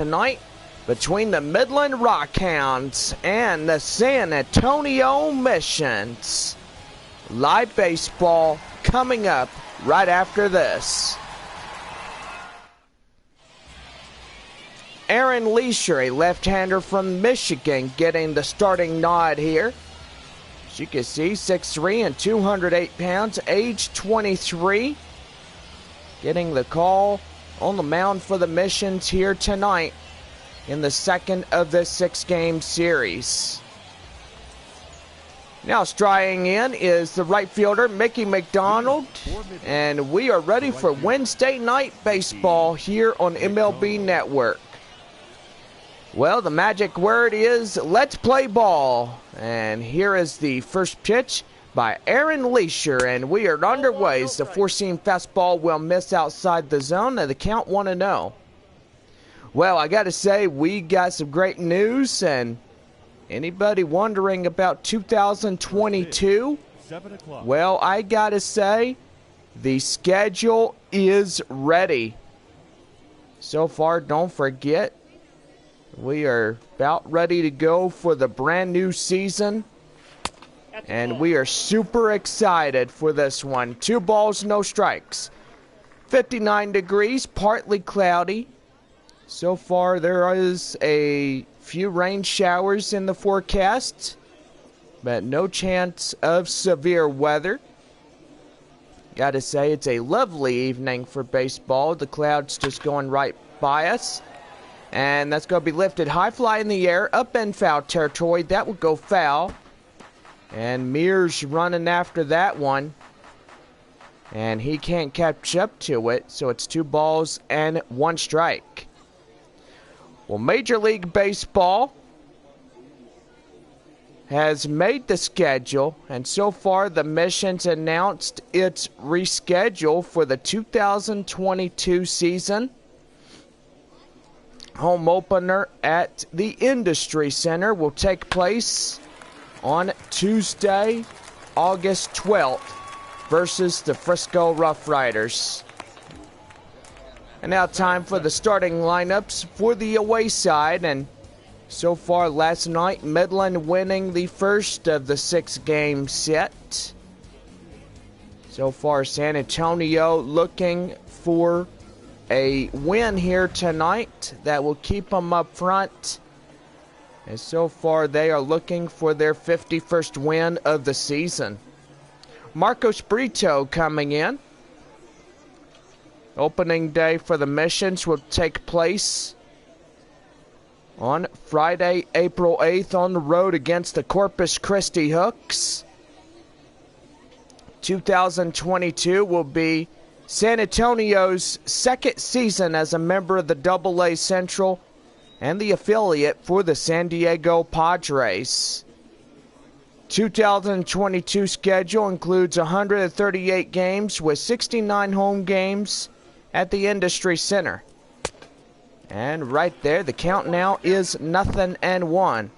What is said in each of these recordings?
tonight between the Midland Rockhounds and the San Antonio Missions. Live baseball coming up right after this. Aaron Leisure, a left-hander from Michigan, getting the starting nod here. As you can see, 6'3" and 208 pounds, age 23. Getting the call on the mound for the Missions here tonight in the second of this 6-game series. Now striding in is the right fielder, Mickey McDonald, and we are ready for Wednesday night baseball here on MLB Network. Well, the magic word is let's play ball. And here is the first pitch by Aaron Leisure, and we are underway. The four-seam fastball will miss outside the zone, and the count 1-0. Well, I got to say, we got some great news, and anybody wondering about 2022? Well, I got to say, the schedule is ready. So far, don't forget, we are about ready to go for the brand new season, and we are super excited for this one. 2 balls, no strikes. 59 degrees, partly cloudy. So far, there is a few rain showers in the forecast, but no chance of severe weather. Gotta say, it's a lovely evening for baseball. The clouds just going right by us. And that's going to be lifted high, fly in the air, up in foul territory. That will go foul. And Mears running after that one. And he can't catch up to it, so it's 2 balls and 1 strike. Well, Major League Baseball has made the schedule, and so far the Missions announced its reschedule for the 2022 season. Home opener at the Industry Center will take place on Tuesday, August 12th versus the Frisco Rough Riders. And now time for the starting lineups for the away side. And so far last night, Midland winning the first of the 6-game set. So far, San Antonio looking for a win here tonight that will keep them up front. And so far, they are looking for their 51st win of the season. Marcos Brito coming in. Opening day for the Missions will take place on Friday, April 8th on the road against the Corpus Christi Hooks. 2022 will be San Antonio's second season as a member of the AA Central and the affiliate for the San Diego Padres. 2022 schedule includes 138 games with 69 home games at the Industry Center. And right there, the count now is 0-1.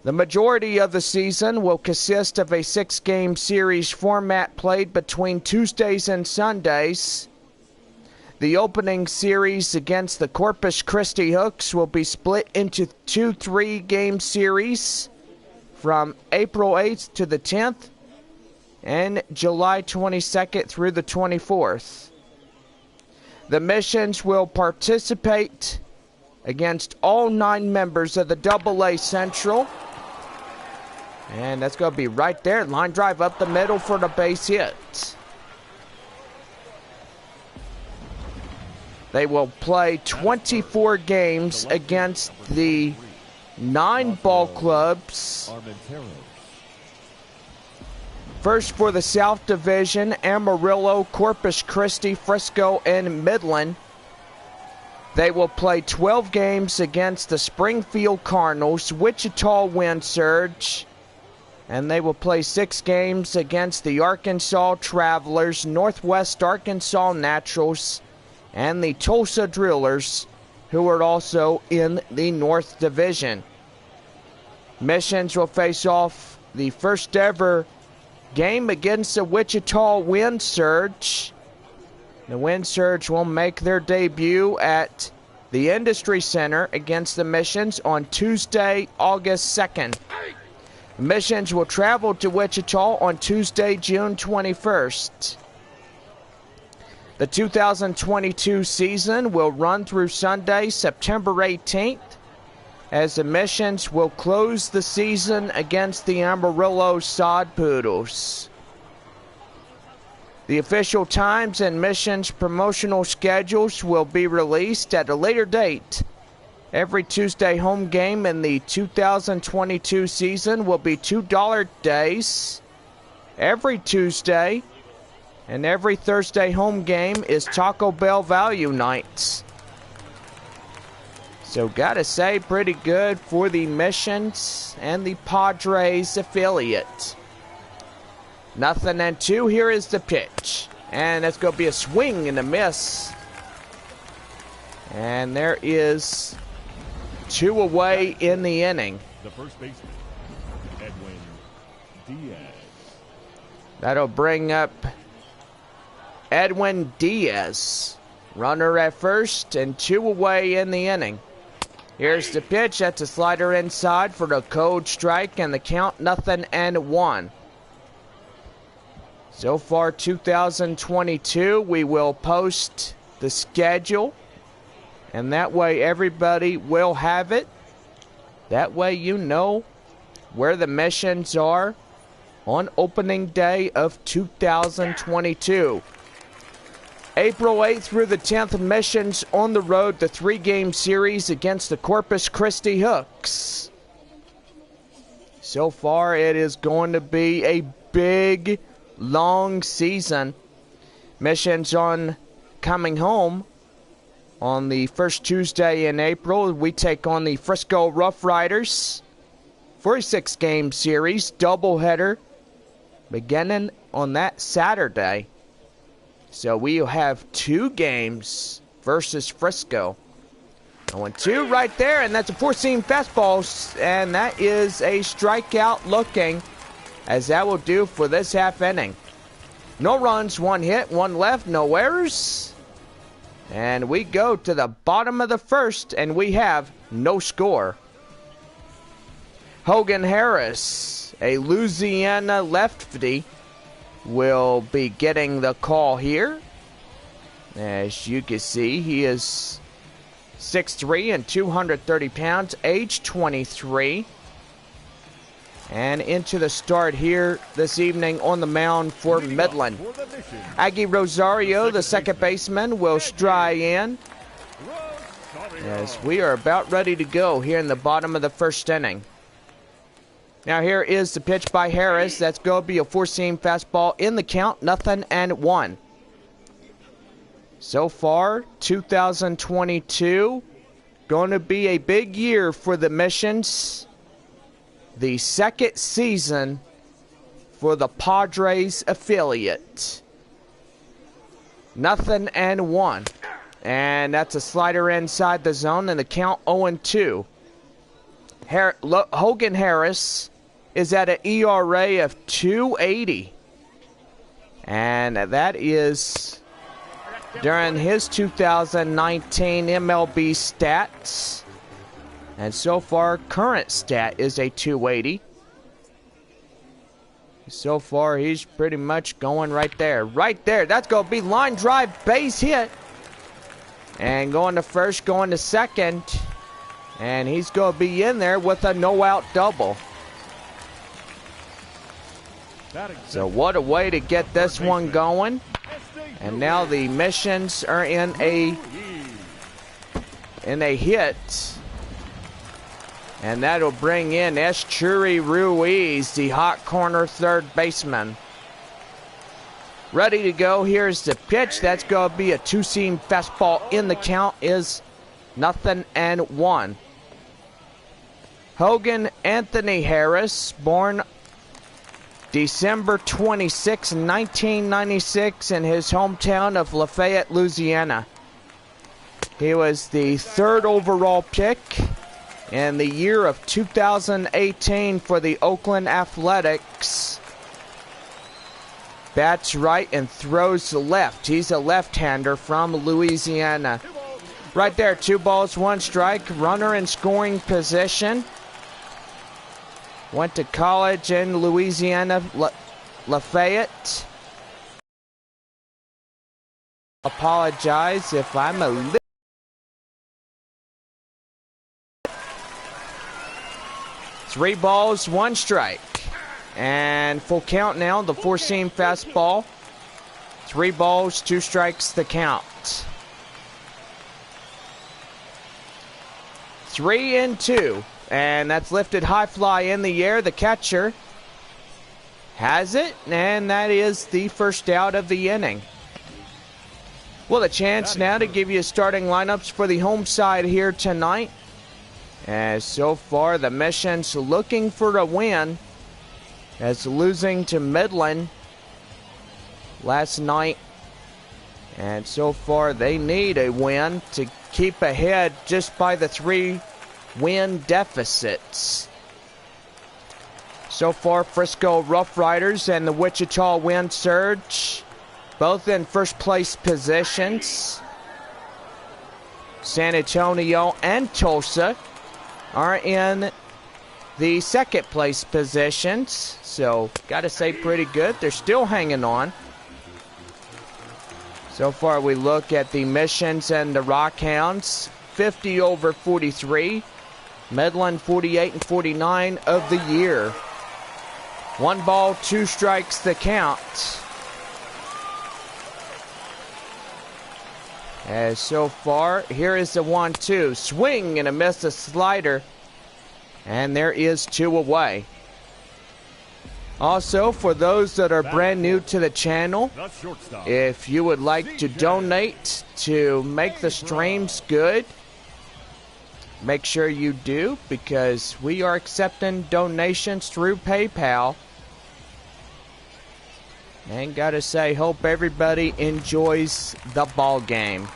The majority of the season will consist of a 6-game series format played between Tuesdays and Sundays. The opening series against the Corpus Christi Hooks will be split into 2 3-game series from April 8th to the 10th and July 22nd through the 24th. The Missions will participate against all 9 members of the AA Central. And that's going to be right there. Line drive up the middle for the base hit. They will play 24 games against the 9 ball clubs. First for the South Division, Amarillo, Corpus Christi, Frisco, and Midland. They will play 12 games against the Springfield Cardinals, Wichita Wind Surge, and they will play 6 games against the Arkansas Travelers, Northwest Arkansas Naturals, and the Tulsa Drillers, who are also in the North Division. Missions will face off the first ever game against the Wichita Wind Surge. The Wind Surge will make their debut at the Industry Center against the Missions on Tuesday, August 2nd. The Missions will travel to Wichita on Tuesday, June 21st. The 2022 season will run through Sunday, September 18th, as the Missions will close the season against the Amarillo Sod Poodles. The official times and Missions promotional schedules will be released at a later date. Every Tuesday home game in the 2022 season will be $2 days every Tuesday, and every Thursday home game is Taco Bell value nights. So gotta say, pretty good for the Missions and the Padres affiliate. 0-2, here is the pitch. And that's gonna be a swing and a miss. And there is 2 away in the inning. The first baseman, Edwin Diaz. That'll bring up Edwin Diaz. Runner at first and 2 away in the inning. Here's the pitch. That's a slider inside for the cold strike, and the count 0-1. So far 2022, we will post the schedule, and that way everybody will have it. That way you know where the Missions are on opening day of 2022. April 8th through the 10th, Missions on the road, the 3-game series against the Corpus Christi Hooks. So far it is going to be a big, long season. Missions on coming home on the first Tuesday in April. We take on the Frisco Rough Riders for a 6-game series doubleheader beginning on that Saturday. So we'll have 2 games versus Frisco. 0-2 right there, and that's a 4-seam fastball, and that is a strikeout looking, as that will do for this half inning. No runs, 1 hit, 1 left, no errors. And we go to the bottom of the first, and we have no score. Hogan Harris, a Louisiana lefty, will be getting the call here. As you can see, he is 6'3" and 230 pounds, age 23. And into the start here this evening on the mound for Midland. Aggie Rosario, the second baseman, will stride in, as we are about ready to go here in the bottom of the first inning. Now here is the pitch by Harris. That's going to be a 4-seam fastball in the count, 0-1. So far, 2022, going to be a big year for the Missions. The 2nd season for the Padres affiliate. 0-1. And that's a slider inside the zone, and the count 0-2. Hogan Harris is at an ERA of 2.80. And that is during his 2019 MLB stats. And so far, current stat is a 2.80. So far, he's pretty much going right there. Right there. That's going to be line drive, base hit. And going to first, going to second. And he's going to be in there with a no-out double. So what a way to get this one going. And now the Missions are in a hit. And that'll bring in Eschuri Ruiz, the hot corner third baseman. Ready to go. Here's the pitch. That's going to be a 2-seam fastball in the count, is 0-1. Hogan Anthony Harris, born December 26, 1996 in his hometown of Lafayette, Louisiana. He was the 3rd overall pick in the year of 2018 for the Oakland Athletics. Bats right and throws left. He's a left-hander from Louisiana. Right there, 2 balls, 1 strike. Runner in scoring position. Went to college in Louisiana, Lafayette. Apologize if I'm a little... 3 balls, 1 strike. And full count now, the 4-seam fastball. 3 balls, 2 strikes, the count. 3-2. And that's lifted high fly in the air. The catcher has it, and that is the first out of the inning. Well, a chance now to give you starting lineups for the home side here tonight. As so far, the Mission's looking for a win, as losing to Midland last night. And so far, they need a win to keep ahead just by the 3-win deficits. So far, Frisco Rough Riders and the Wichita Wind Surge, both in first place positions. San Antonio and Tulsa are in the second place positions. So, gotta say, pretty good. They're still hanging on. So far, we look at the Missions and the Rockhounds, 50/43. Midland 48-49 of the year. 1 ball, 2 strikes, the count. As so far, here is the 1-2. Swing and a miss, a slider. And there is 2 away. Also, for those that are brand new to the channel, if you would like to donate to make the streams good, make sure you do, because we are accepting donations through PayPal. And gotta say, hope everybody enjoys the ball game.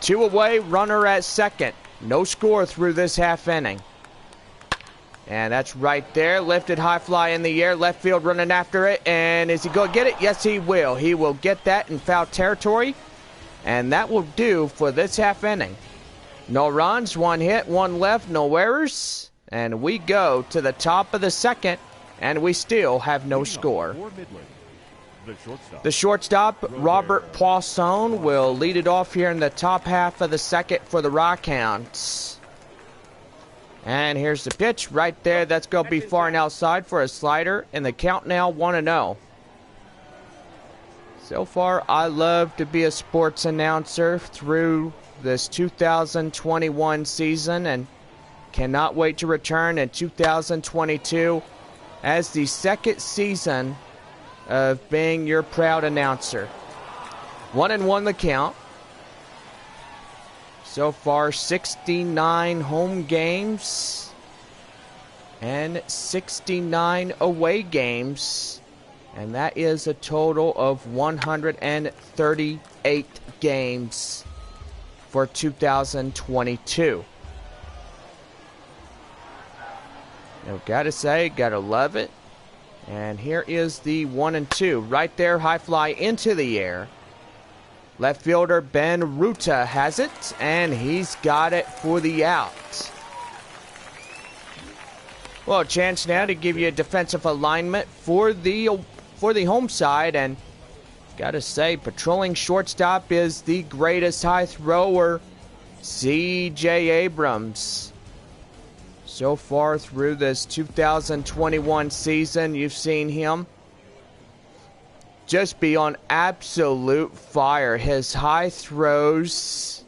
2 away, runner at second. No score through this half inning. And that's right there. Lifted high fly in the air. Left field running after it. And is he going to get it? Yes, he will. He will get that in foul territory. And that will do for this half inning. No runs, 1 hit, 1 left, no errors. And we go to the top of the second. And we still have no score. The shortstop, Robert Poisson, will lead it off here in the top half of the second for the Rockhounds. And here's the pitch right there. That's going to be far and outside for a slider. And the count now 1-0. So far, I love to be a sports announcer through this 2021 season, and cannot wait to return in 2022 as the second season of being your proud announcer. 1-1 the count. So far, 69 home games and 69 away games. And that is a total of 138 games for 2022. Now, gotta say, gotta love it. And here is the 1-2. Right there, high fly into the air. Left fielder Ben Ruta has it, and he's got it for the out. Well, a chance now to give you a defensive alignment for the home side, and gotta say, patrolling shortstop is the greatest high thrower, C.J. Abrams. So far through this 2021 season, you've seen him just be on absolute fire. His high throws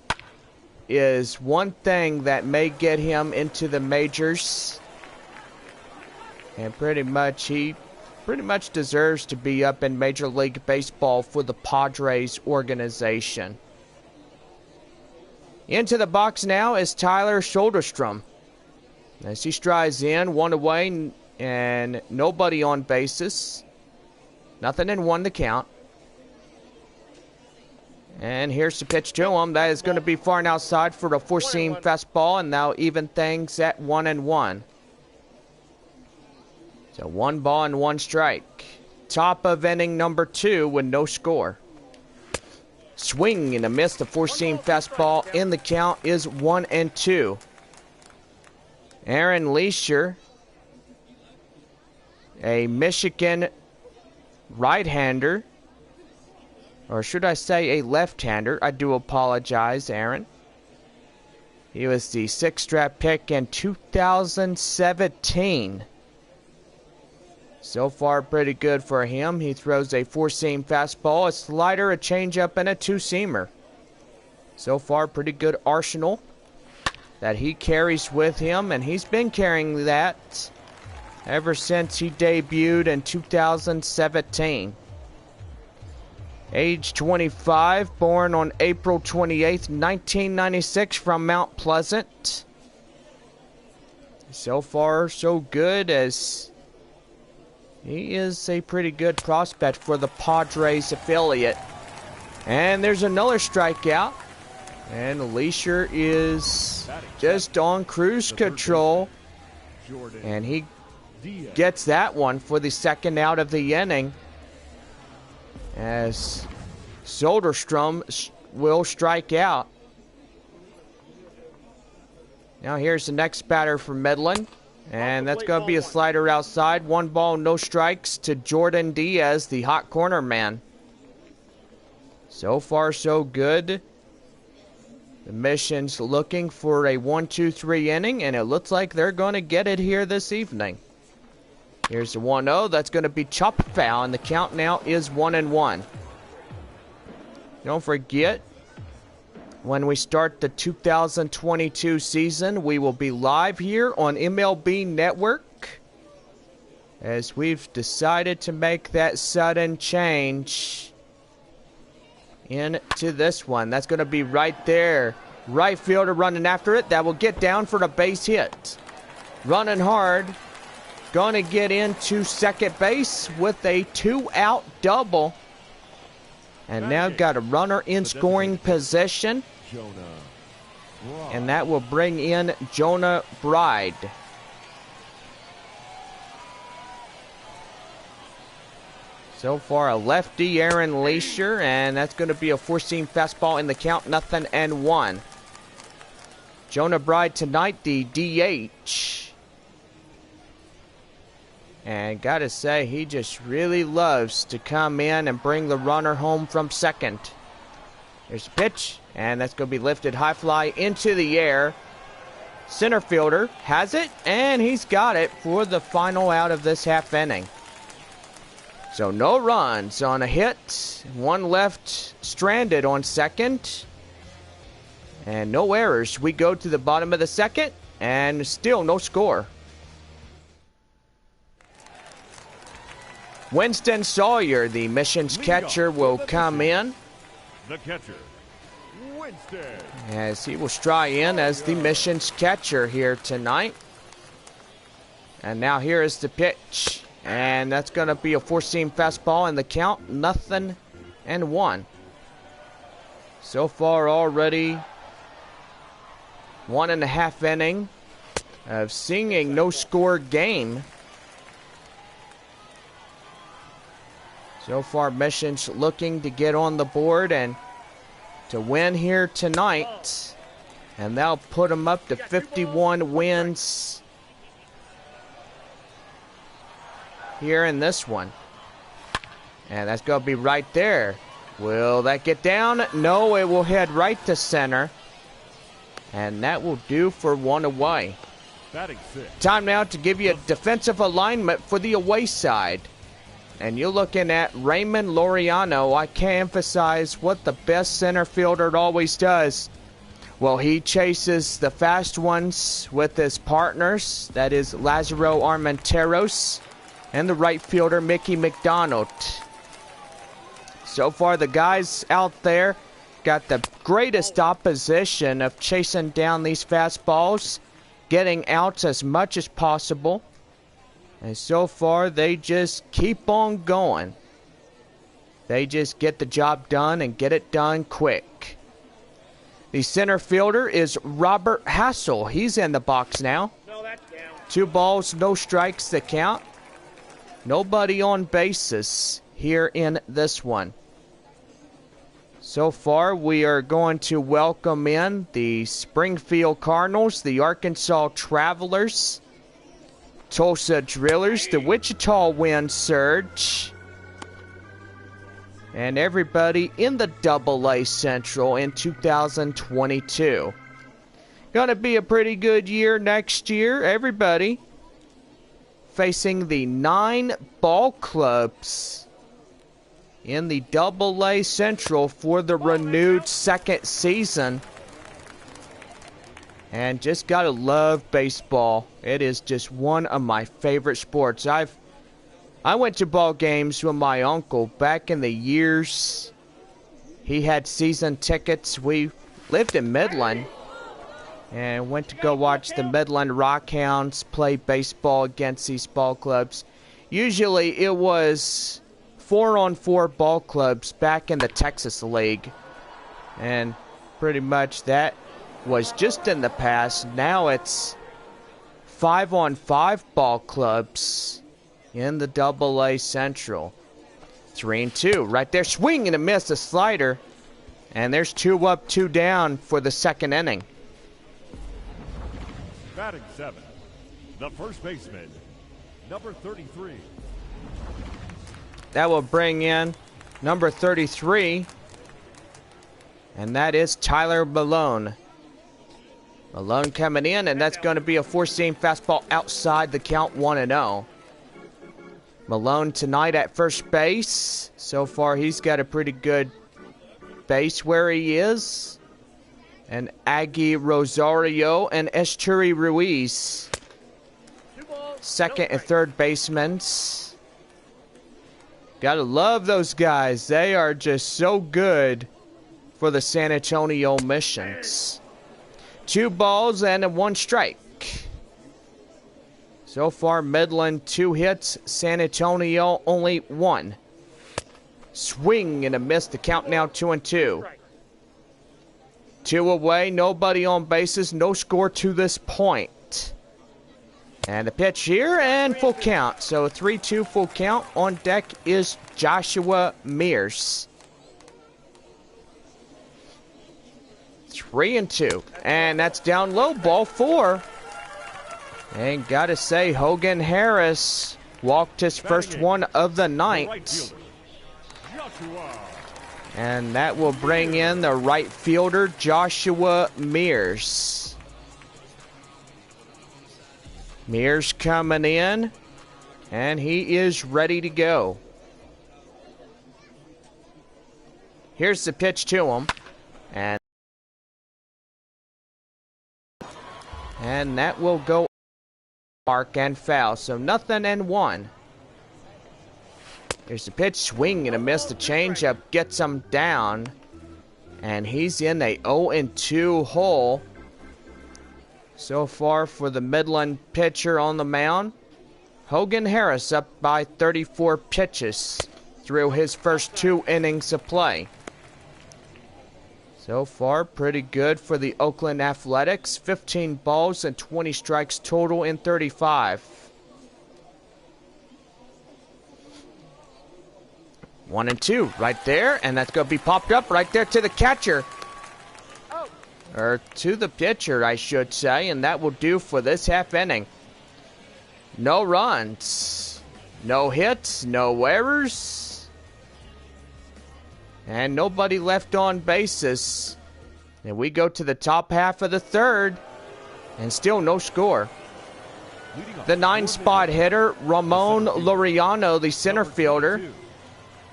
is one thing that may get him into the majors. And he pretty much deserves to be up in Major League Baseball for the Padres organization. Into the box now is Tyler Shoulderstrom. As he strides in, 1 away and nobody on bases. Nothing in 1 to count. And here's the pitch to him. That is going to be far and outside for a 4-seam fastball, and now even things at 1-1. So 1 ball and 1 strike. Top of inning number 2 with no score. Swing and a miss. The four-seam fastball in the count is 1-2. Aaron Leisure, a Michigan right-hander, or should I say a left-hander? I do apologize, Aaron. He was the 6th draft pick in 2017. So far, pretty good for him. He throws a four-seam fastball, a slider, a changeup, and a two-seamer. So far, pretty good arsenal that he carries with him, and he's been carrying that ever since he debuted in 2017. Age 25, born on April 28th, 1996 from Mount Pleasant. So far, so good, as he is a pretty good prospect for the Padres affiliate. And there's another strikeout. And Leisure is just on cruise control. And he gets that one for the second out of the inning, as Shoulderstrom will strike out. Now here's the next batter for Midland. And that's going to be a slider outside. 1 ball, no strikes to Jordan Diaz, the hot corner man. So far, so good. The Mission's looking for a 1-2-3 inning, and it looks like they're going to get it here this evening. Here's the 1-0. That's going to be chopped foul, and the count now is 1-1. Don't forget, when we start the 2022 season, we will be live here on MLB Network, as we've decided to make that sudden change into this one. That's going to be right there. Right fielder running after it. That will get down for the base hit. Running hard. Going to get into second base with a 2-out double. And now got a runner in scoring position. And that will bring in Jonah Bride. So far, a lefty, Aaron Leisure, and that's going to be a four-seam fastball in the count, 0-1. Jonah Bride tonight, the DH. And gotta say, he just really loves to come in and bring the runner home from second. Here's the pitch, and that's going to be lifted high fly into the air. Center fielder has it, and he's got it for the final out of this half inning. So no runs on a hit, 1 left stranded on second, and no errors. We go to the bottom of the second, and still no score. Winston Sawyer, the Mission's catcher, will come in. The catcher, Winston, as he will stride in as the Mission's catcher here tonight. And now here is the pitch. And that's going to be a four-seam fastball in the count, 0-1. So far already 1.5 inning of seeing a no-score game. So far, Mission's looking to get on the board and to win here tonight. And that'll put them up to 51 wins here in this one. And that's going to be right there. Will that get down? No, it will head right to center. And that will do for 1 away. Time now to give you a defensive alignment for the away side. And you're looking at Raymond Laureano. I can't emphasize what the best center fielder always does. Well, he chases the fast ones with his partners. That is Lazaro Armenteros and the right fielder Mickey McDonald. So far, the guys out there got the greatest opposition of chasing down these fastballs, getting outs as much as possible. And so far, they just keep on going. They just get the job done and get it done quick. The center fielder is Robert Hassel. He's in the box now. 2 balls, no strikes to count. Nobody on bases here in this one. So far, we are going to welcome in the Springfield Cardinals, the Arkansas Travelers, Tulsa Drillers, the Wichita Wind Surge, and everybody in the AA Central in 2022. Gonna be a pretty good year next year. Everybody facing the 9 ball clubs in the AA Central for the renewed second season. And just gotta love baseball. It is just one of my favorite sports. I went to ball games with my uncle back in the years. He had season tickets. We lived in Midland and went to go watch the Midland Rockhounds play baseball against these ball clubs. Usually it was 4-on-4 ball clubs back in the Texas League. And pretty much that was just in the past. Now it's 5-on-5 ball clubs in the AA Central. 3-2 right there. Swing and a miss, a slider. And there's 2 up, 2 down for the second inning. Batting 7, the first baseman, number 33. That will bring in number 33, and that is Tyler Malone. Malone coming in, and that's going to be a 4-seam fastball outside the count, 1-0. Malone tonight at first base. So far, he's got a pretty good base where he is. And Aggie Rosario and Esturi Ruiz, second and third basemen. Gotta love those guys. They are just so good for the San Antonio Missions. 2 balls and 1 strike. So far, Midland 2 hits, San Antonio only 1. Swing and a miss. The count now 2-2. 2 away, nobody on bases, no score to this point. And the pitch here, and full count. So 3-2 full count. On deck is Joshua Mears. 3-2. And that's down low, ball 4. And gotta say, Hogan Harris walked his first one of the night. And that will bring in the right fielder, Joshua Mears. Mears coming in, and he is ready to go. Here's the pitch to him, and that will go mark and foul, so 0-1. Here's the pitch, swing and a miss. The changeup gets him down, and he's in a 0-2 hole. So far for the Midland pitcher on the mound, Hogan Harris up by 34 pitches through his first 2 innings of play. So far, pretty good for the Oakland Athletics. 15 balls and 20 strikes total in 35. 1-2 right there, and that's going to be popped up right there to the catcher. Or to the pitcher, I should say, and that will do for this half inning. No runs, no hits, no errors, and nobody left on bases. And we go to the top half of the third, and still no score. The 9-spot hitter, Ramon Laureano, the center fielder,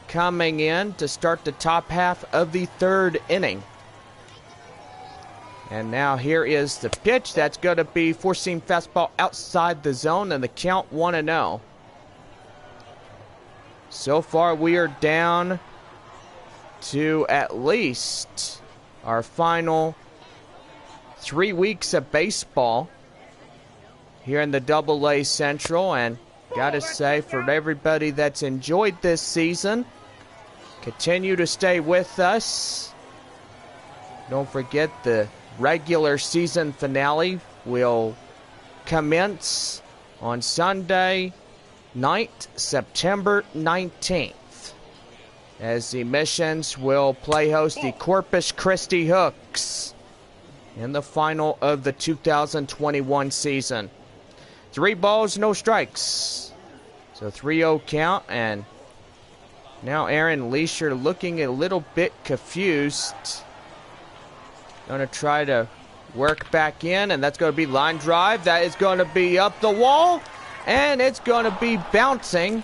coming in to start the top half of the third inning. And now here is the pitch. That's going to be 4-seam fastball outside the zone, and the count 1-0. So far, we are down to at least our final 3 weeks of baseball here in the AA Central. And gotta say, for everybody that's enjoyed this season, continue to stay with us. Don't forget the regular season finale will commence on Sunday night, September 19th. as the Missions will play host the Corpus Christi Hooks in the final of the 2021 season. 3 balls, no strikes. So 3-0 count, and now Aaron Leisure looking a little bit confused. Going to try to work back in, and that's going to be line drive. That is going to be up the wall, and it's going to be bouncing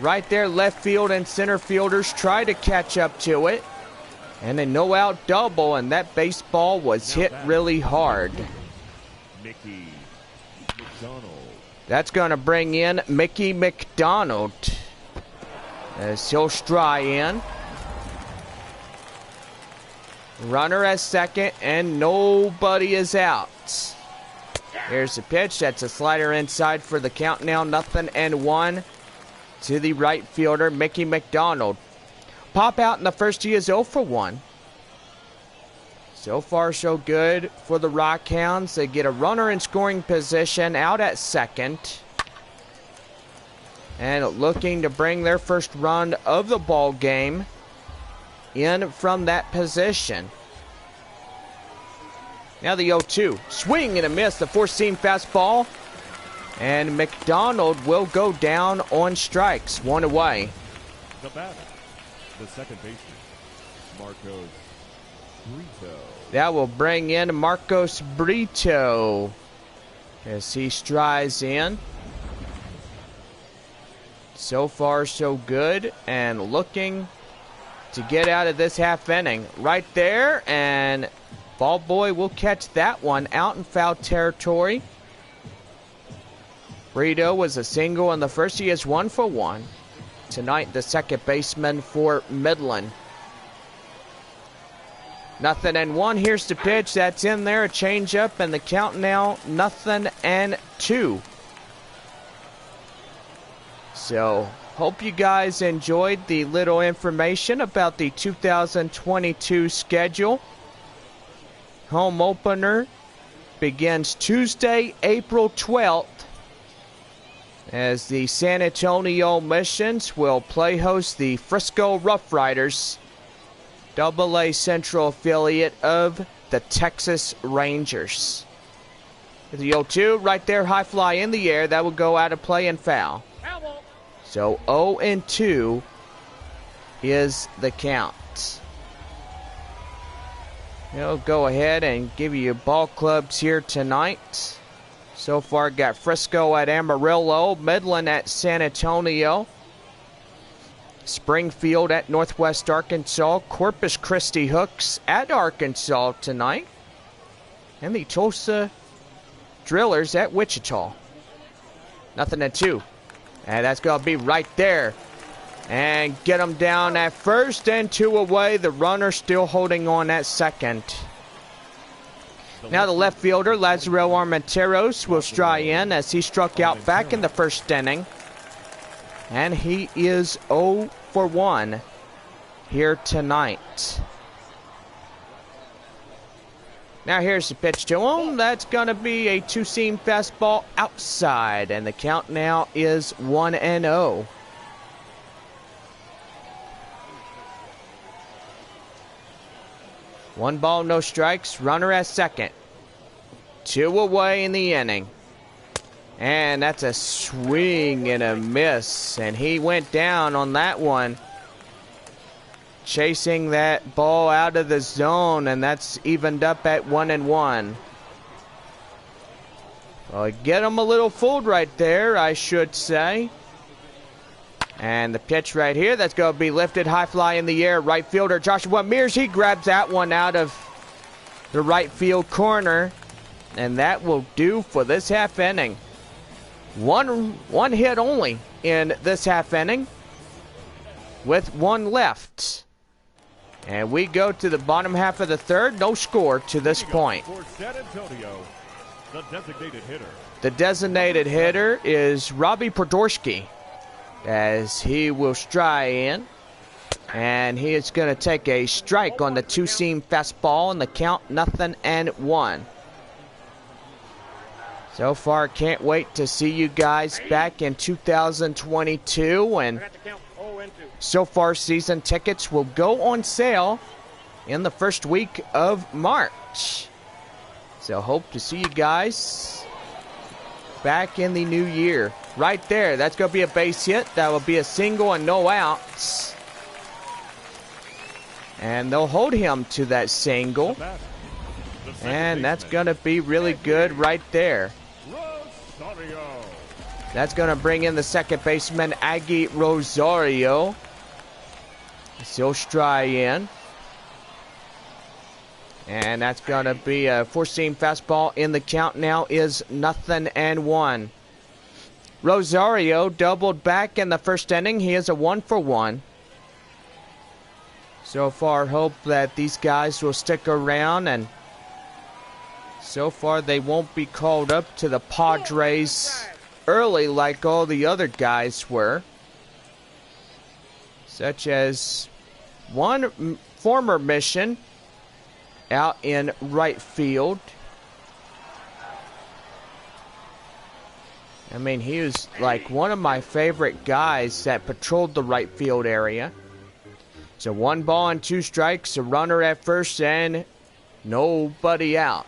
right there. Left field and center fielders try to catch up to it. And a no-out double, and that baseball was hit really hard. Mickey McDonald. That's going to bring in Mickey McDonald as he'll stride in. Runner at second, and nobody is out. Here's the pitch. That's a slider inside for the count now. 0-1 to the right fielder, Mickey McDonald. Pop out in the first, he is 0 for 1. So far, so good for the Rockhounds. They get a runner in scoring position out at second. And looking to bring their first run of the ball game in from that position. Now the 0-2. Swing and a miss, the four-seam fastball. And McDonald will go down on strikes. 1 away. The batter, the second baseman, Marcos Brito. That will bring in Marcos Brito as he strides in. So far, so good, and looking to get out of this half inning. Right there, and ball boy will catch that one out in foul territory. Brito was a single in the first. He is 1 for 1. Tonight, the second baseman for Midland. 0-1. Here's the pitch. That's in there. A changeup, and the count now 0-2. So, hope you guys enjoyed the little information about the 2022 schedule. Home opener begins Tuesday, April 12th. As the San Antonio Missions will play host the Frisco Rough Riders, AA Central affiliate of the Texas Rangers. The 0-2 right there, high fly in the air. That will go out of play and foul. So 0-2 is the count. We'll go ahead and give you your ball clubs here tonight. So far, got Frisco at Amarillo, Midland at San Antonio, Springfield at Northwest Arkansas, Corpus Christi Hooks at Arkansas tonight, and the Tulsa Drillers at Wichita. 0-2. And that's going to be right there. And get them down at first and 2 away. The runner still holding on at second. Now the left fielder, Lazaro Armenteros, will stride in as he struck out back in the first inning. And he is 0 for 1 here tonight. Now here's the pitch to him. That's going to be a two-seam fastball outside. And the count now is 1-0. One ball, no strikes. Runner at second. 2 away in the inning. And that's a swing and a miss. And he went down on that one, chasing that ball out of the zone. And that's evened up at 1-1. Well, get him a little fooled right there, I should say. And the pitch right here, that's going to be lifted high fly in the air. Right fielder Joshua Mears, he grabs that one out of the right field corner. And that will do for this half inning. One hit only in this half inning with 1 left. And we go to the bottom half of the third. No score to this point. For San Antonio, the designated hitter. The designated hitter is Robbie Podorski, as he will stride in, and he is going to take a strike on the two-seam fastball, and the count 0-1. So far, can't wait to see you guys back in 2022, and So far, season tickets will go on sale in the first week of March. So hope to see you guys back in the new year. Right there, that's going to be a base hit. That will be a single and no outs. And they'll hold him to that single. And that's going to be really good right there. That's going to bring in the second baseman, Aggie Rosario. Shoulderstrom in. And that's going to be a four-seam fastball in the count now is 0-1. Rosario doubled back in the first inning. He is a 1-for-1. So far, hope that these guys will stick around, and so far they won't be called up to the Padres early like all the other guys were, such as one former mission out in right field. I mean, he was like one of my favorite guys that patrolled the right field area. So 1 ball and 2 strikes, a runner at first and nobody out.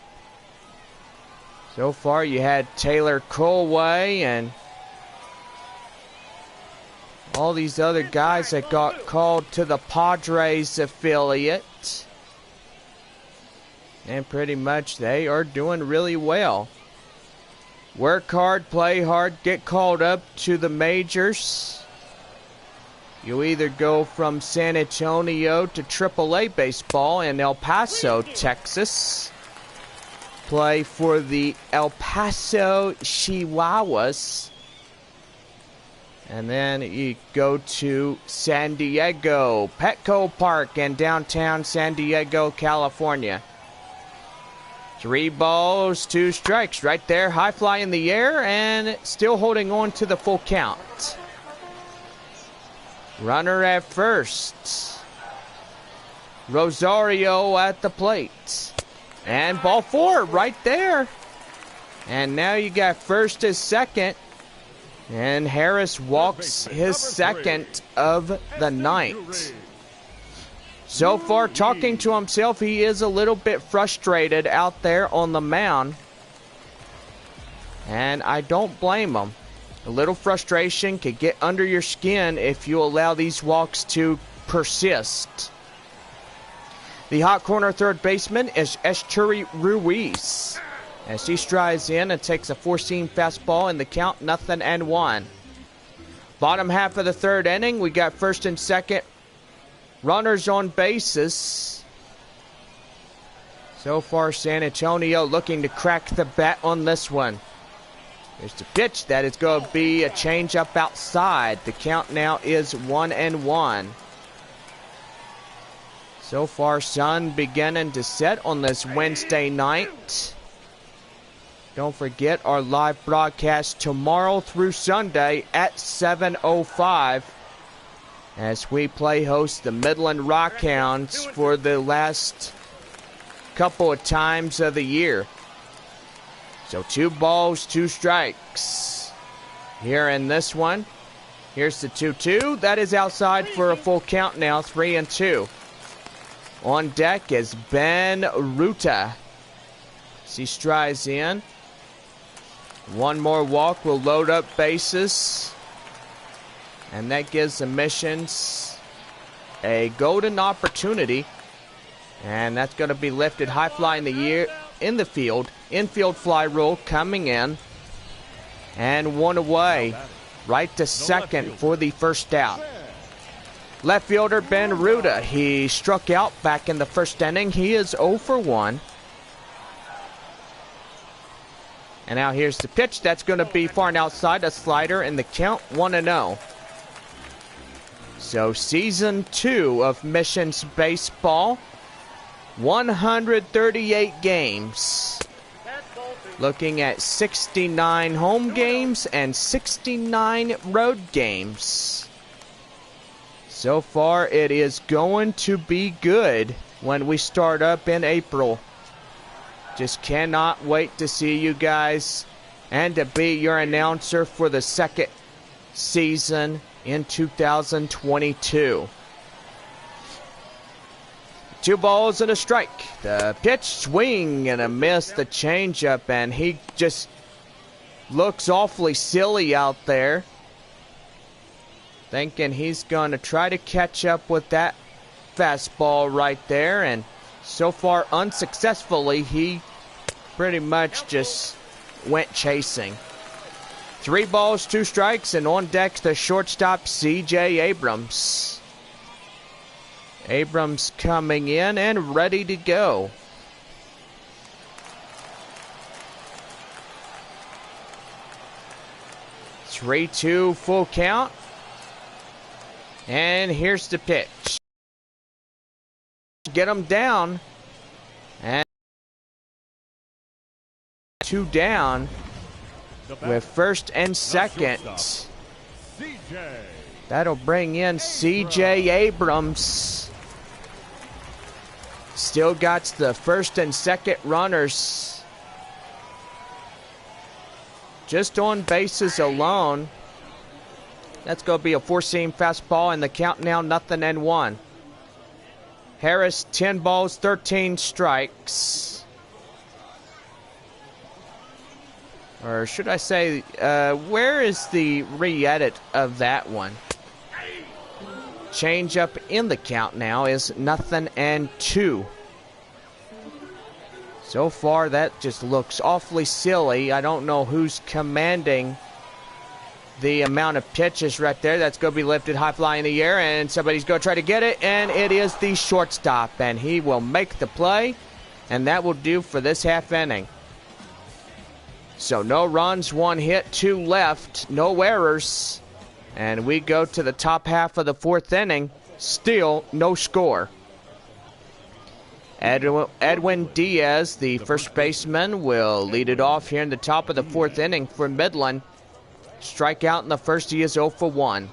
So far you had Taylor Colway and all these other guys that got called to the Padres affiliate. And pretty much they are doing really well. Work hard, play hard, get called up to the majors. You either go from San Antonio to AAA baseball in El Paso, Texas. Play for the El Paso Chihuahuas. And then you go to San Diego, Petco Park in downtown San Diego, California. 3 balls, 2 strikes right there. High fly in the air and still holding on to the full count. Runner at first. Rosario at the plate. And ball 4 right there. And now you got first as second. And Harris walks his second of the night. So far, talking to himself, he is a little bit frustrated out there on the mound. And I don't blame him. A little frustration could get under your skin if you allow these walks to persist. The hot corner third baseman is Eschuri Ruiz, as he strides in and takes a 4-seam fastball in the count 0-1. Bottom half of the third inning, we got first and second runners on bases. So far, San Antonio looking to crack the bat on this one. There's the pitch. That is going to be a changeup outside. The count now is 1-1. So far, sun beginning to set on this Wednesday night. Don't forget our live broadcast tomorrow through Sunday at 7:05 as we play host the Midland Rockhounds for the last couple of times of the year. So 2 balls, 2 strikes here in this one. Here's the 2-2. That is outside for a full count now, 3-2. On deck is Ben Ruta. As he strides in. 1 more walk will load up bases. And that gives the Missions a golden opportunity. And that's going to be lifted high fly in the field. Infield fly rule coming in. And 1 away. Right to second for the first out. Left fielder Ben Ruta. He struck out back in the first inning. He is 0-for-1. And now here's the pitch. That's going to be far and outside. A slider in the count 1-0. So season 2 of Missions Baseball. 138 games. Looking at 69 home games and 69 road games. So far, it is going to be good when we start up in April. Just cannot wait to see you guys and to be your announcer for the second season in 2022. 2 balls and a strike. The pitch, swing and a miss, the changeup, and he just looks awfully silly out there. Thinking he's going to try to catch up with that fastball right there, and so far unsuccessfully, he pretty much just went chasing. 3 balls, 2 strikes, and on deck the shortstop C.J. Abrams. Abrams coming in and ready to go. Three-two full count. And here's the pitch. Get him down. And 2 down with first and second. That'll bring in C.J. Abrams. Still got the first and second runners just on bases alone. That's going to be a 4-seam fastball, and the count now 0-1. Harris, 10 balls, 13 strikes. Or should I say, where is the re-edit of that one? Change up in the count now is 0-2. So far, that just looks awfully silly. I don't know who's commanding the amount of pitches right there. That's going to be lifted high fly in the air, and somebody's going to try to get it, and it is the shortstop, and he will make the play, and that will do for this half inning. So no runs, 1 hit, 2 left, no errors, and we go to the top half of the 4th inning. Still no score. Edwin Diaz, the first baseman, will lead it off here in the top of the 4th inning for Midland. Strikeout in the first, he is 0 for 1.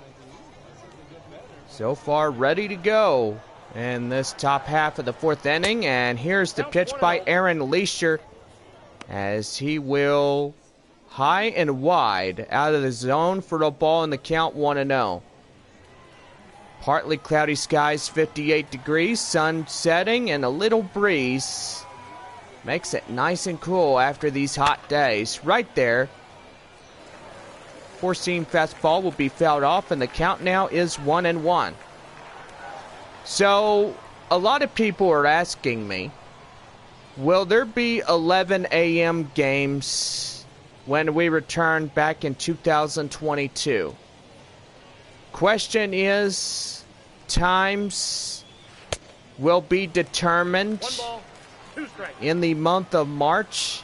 So far ready to go in this top half of the 4th inning. And here's the pitch by Aaron Leisure, as he will high and wide out of the zone for the ball in the count 1-0. Partly cloudy skies, 58 degrees, sun setting, and a little breeze. Makes it nice and cool after these hot days. Right there. 4-seam fastball will be fouled off, and the count now is 1-1. So, a lot of people are asking me, will there be 11 a.m. games when we return back in 2022? Question is, times will be determined in the month of March,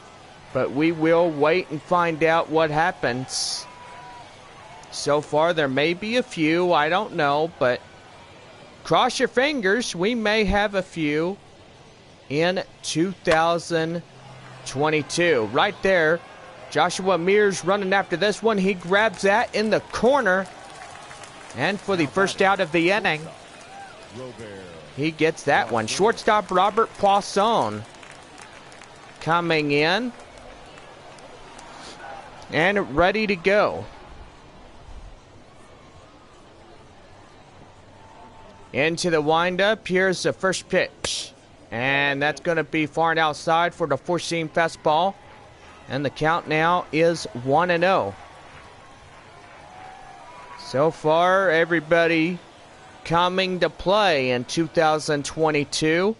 but we will wait and find out what happens. So far, there may be a few, I don't know, but cross your fingers, we may have a few in 2022. Right there, Joshua Mears running after this one. He grabs that in the corner, and for the first out of the inning, he gets that one. Shortstop Robert Poisson coming in and ready to go. Into the windup, here's the first pitch. And that's going to be far and outside for the 4-seam fastball. And the count now is 1-0. So far, everybody coming to play in 2022.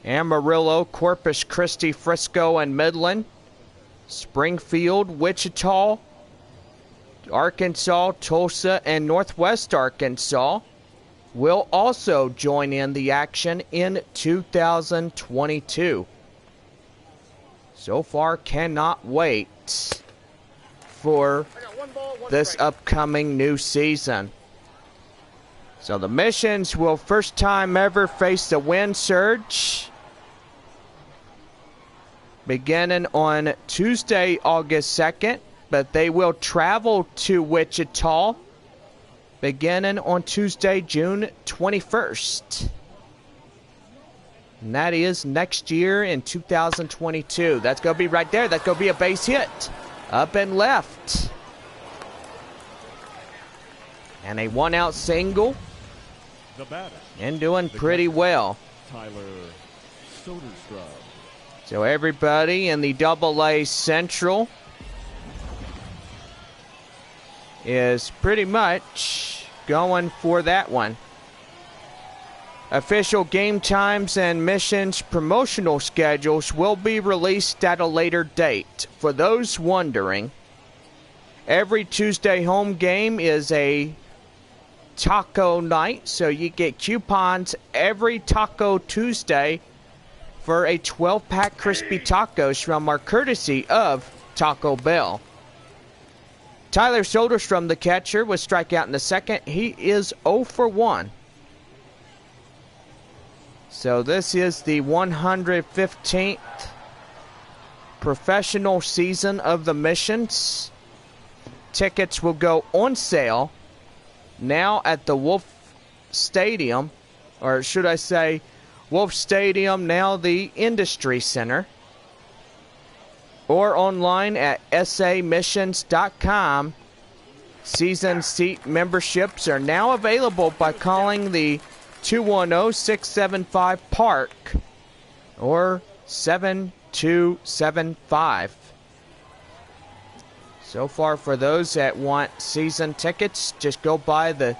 Amarillo, Corpus Christi, Frisco, and Midland. Springfield, Wichita, Arkansas, Tulsa, and Northwest Arkansas will also join in the action in 2022. So far, cannot wait for this upcoming new season. So the Missions will first time ever face the wind surge beginning on Tuesday, August 2nd, but they will travel to Wichita beginning on Tuesday, June 21st. And that is next year in 2022. That's going to be right there. That's going to be a base hit. Up and left. And a 1-out single. The batter. And doing pretty well. Tyler Shoulderstrom. So everybody in the AA Central is pretty much going for that one. Official game times and missions promotional schedules will be released at a later date. For those wondering, every Tuesday home game is a taco night, so you get coupons every Taco Tuesday for a 12-pack crispy tacos from our courtesy of Taco Bell. Tyler Shoulderstrom, the catcher, was strikeout in the second. He is 0 for 1. So this is the 115th professional season of the missions. Tickets will go on sale now at the Wolf Stadium, or should I say Wolf Stadium, now the Industry Center, or online at samissions.com. Season seat memberships are now available by calling the 210-675-PARK or 7275. So far, for those that want season tickets, just go by the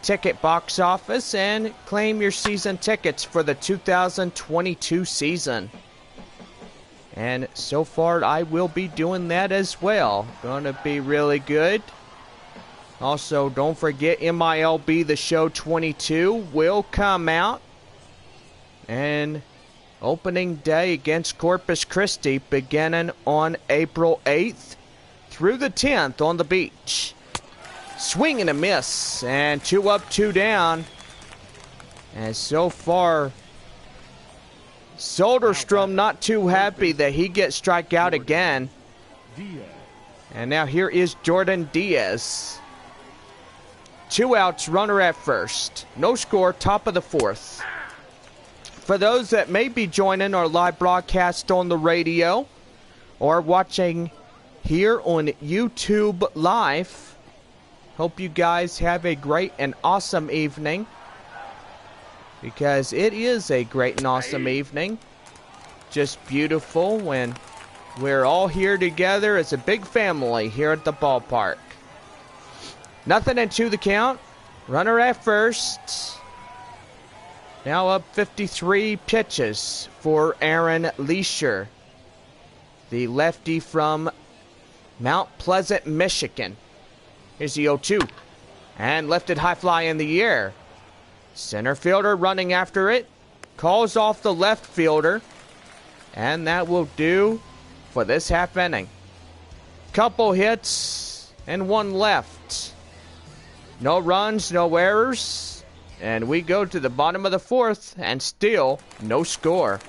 ticket box office and claim your season tickets for the 2022 season. And so far, I will be doing that as well. Gonna be really good. Also, don't forget MILB The Show 22 will come out. And opening day against Corpus Christi beginning on April 8th through the 10th on the beach. Swing and a miss. And 2 up, 2 down. And so far, Shoulderstrom not too happy that he gets strike out again. And now here is Jordan Diaz. 2 outs, runner at first. No score, top of the 4th. For those that may be joining our live broadcast on the radio or watching here on YouTube Live, hope you guys have a great and awesome evening, because it is a great and awesome evening. Just beautiful when we're all here together as a big family here at the ballpark. 0-2 the count. Runner at first. Now up 53 pitches for Aaron Leisure, the lefty from Mount Pleasant, Michigan. Here's the 0-2. And lifted high fly in the air. Center fielder running after it. Calls off the left fielder. And that will do for this half inning. Couple hits and 1 left. No runs, no errors. And we go to the bottom of the 4th and still no score.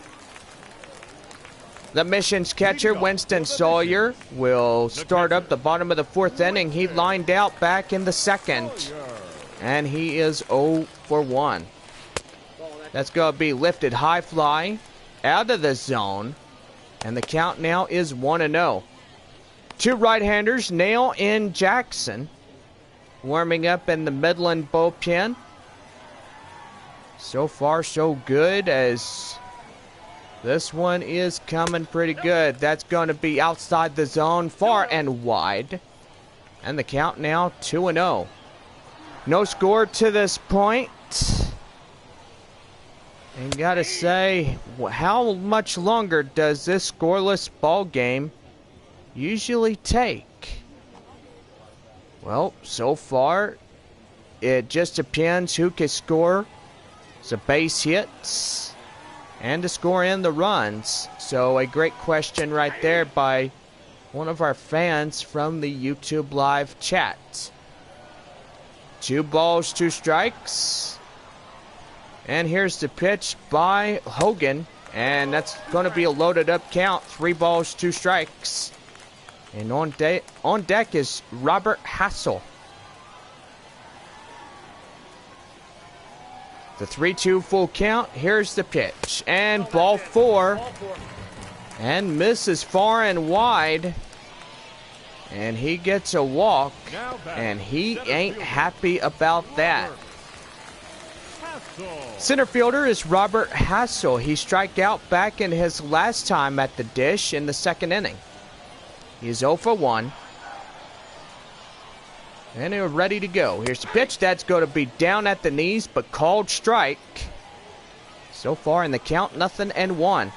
The Missions catcher, Winston Sawyer, will start up the bottom of the 4th inning. He lined out back in the 2nd. And he is 0 for 1. That's going to be lifted high fly out of the zone. And the count now is 1-0. 2 right-handers, Nail and Jackson, warming up in the Midland bullpen. So far, so good, as this one is coming pretty good. That's going to be outside the zone, far and wide. And the count now 2-0. No score to this point. And gotta say, how much longer does this scoreless ball game usually take? Well, so far, it just depends who can score the base hits and to score in the runs. So a great question right there by one of our fans from the YouTube live chat. 2 balls, 2 strikes. And here's the pitch by Hogan. And that's going to be a loaded up count. 3 balls, 2 strikes. And on deck is Robert Hassel. The 3-2 full count. Here's the pitch. And ball 4. And misses far and wide. And he gets a walk, and he ain't happy about that. Center fielder is Robert Hassel. He struck out back in his last time at the dish in the second inning. He's 0 for 1. And they're ready to go. Here's the pitch. That's going to be down at the knees, but called strike. So far in the count, 0-1.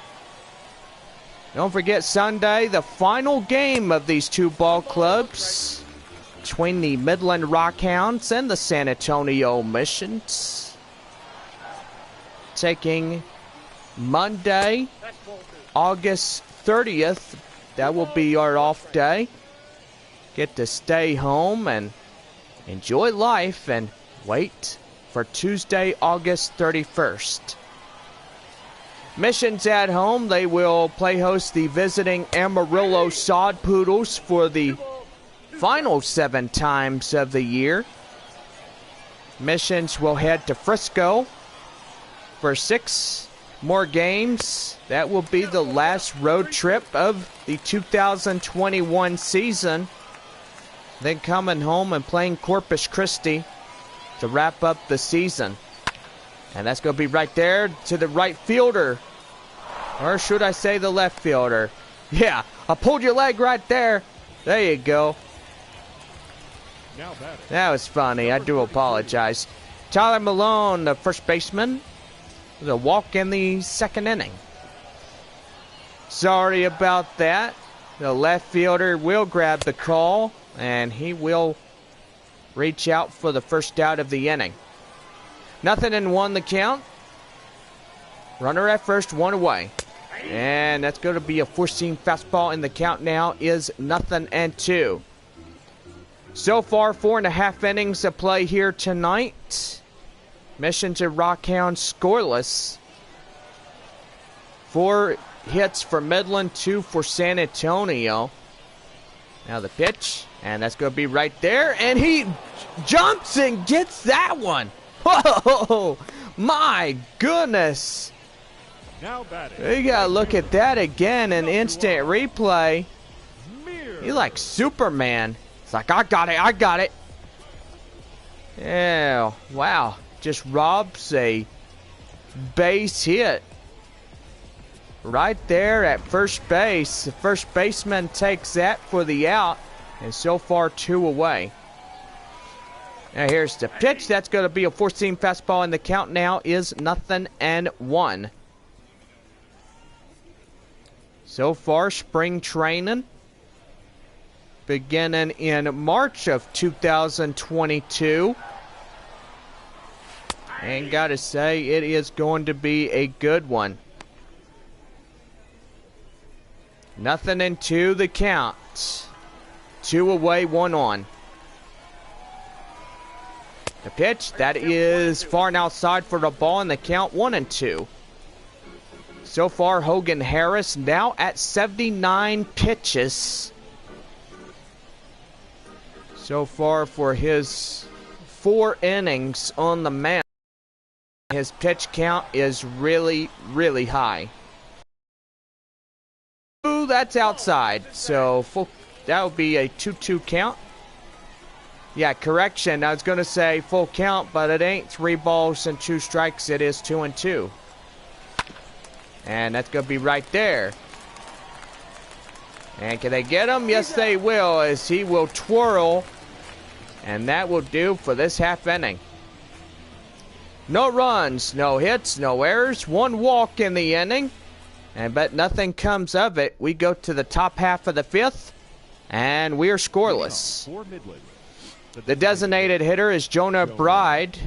Don't forget Sunday, the final game of these two ball clubs between the Midland Rockhounds and the San Antonio Missions. Taking Monday, August 30th. That will be our off day. Get to stay home and enjoy life and wait for Tuesday, August 31st. Missions at home, they will play host the visiting Amarillo Sod Poodles for the final 7 times of the year. Missions will head to Frisco for 6 more games. That will be the last road trip of the 2021 season. Then coming home and playing Corpus Christi to wrap up the season. And that's going to be right there to the right fielder. Or should I say the left fielder? Yeah, I pulled your leg right there. There you go. That was funny. I do apologize. Tyler Malone, the first baseman. With a walk in the second inning. Sorry about that. The left fielder will grab the call. And he will reach out for the first out of the inning. 0-1 the count. Runner at first, 1 away. And that's going to be a 4-seam fastball, and the count now is 0-2. So far, 4.5 innings of play here tonight. Missions and Rockhounds scoreless. 4 hits for Midland, 2 for San Antonio. Now the pitch, and that's going to be right there, and he jumps and gets that one. Whoa, my goodness. Now batting. You got to look at that again, an instant replay. He's like Superman. It's like, I got it. Yeah, wow. Just robs a base hit. Right there at first base. The first baseman takes that for the out. And so far, 2 away. Now here's the pitch. That's going to be a 4-seam fastball, and the count now is 0-1. So far, spring training beginning in March of 2022. And gotta say, it is going to be a good one. 0-2 the count. 2 away, 1 on. The pitch, that is far and outside for the ball, and the count 1-2. So far, Hogan Harris now at 79 pitches. So far for his 4 innings on the mound. His pitch count is really, really high. Ooh, that's outside. So that would be a 2-2 count. Yeah, correction. I was going to say full count, but it ain't 3 balls and 2 strikes. It is 2-2. And that's going to be right there. And can they get him? Yes, they will, as he will twirl. And that will do for this half inning. No runs, no hits, no errors. 1 walk in the inning. But nothing comes of it. We go to the top half of the 5th. And we are scoreless. The designated hitter is Jonah Bride.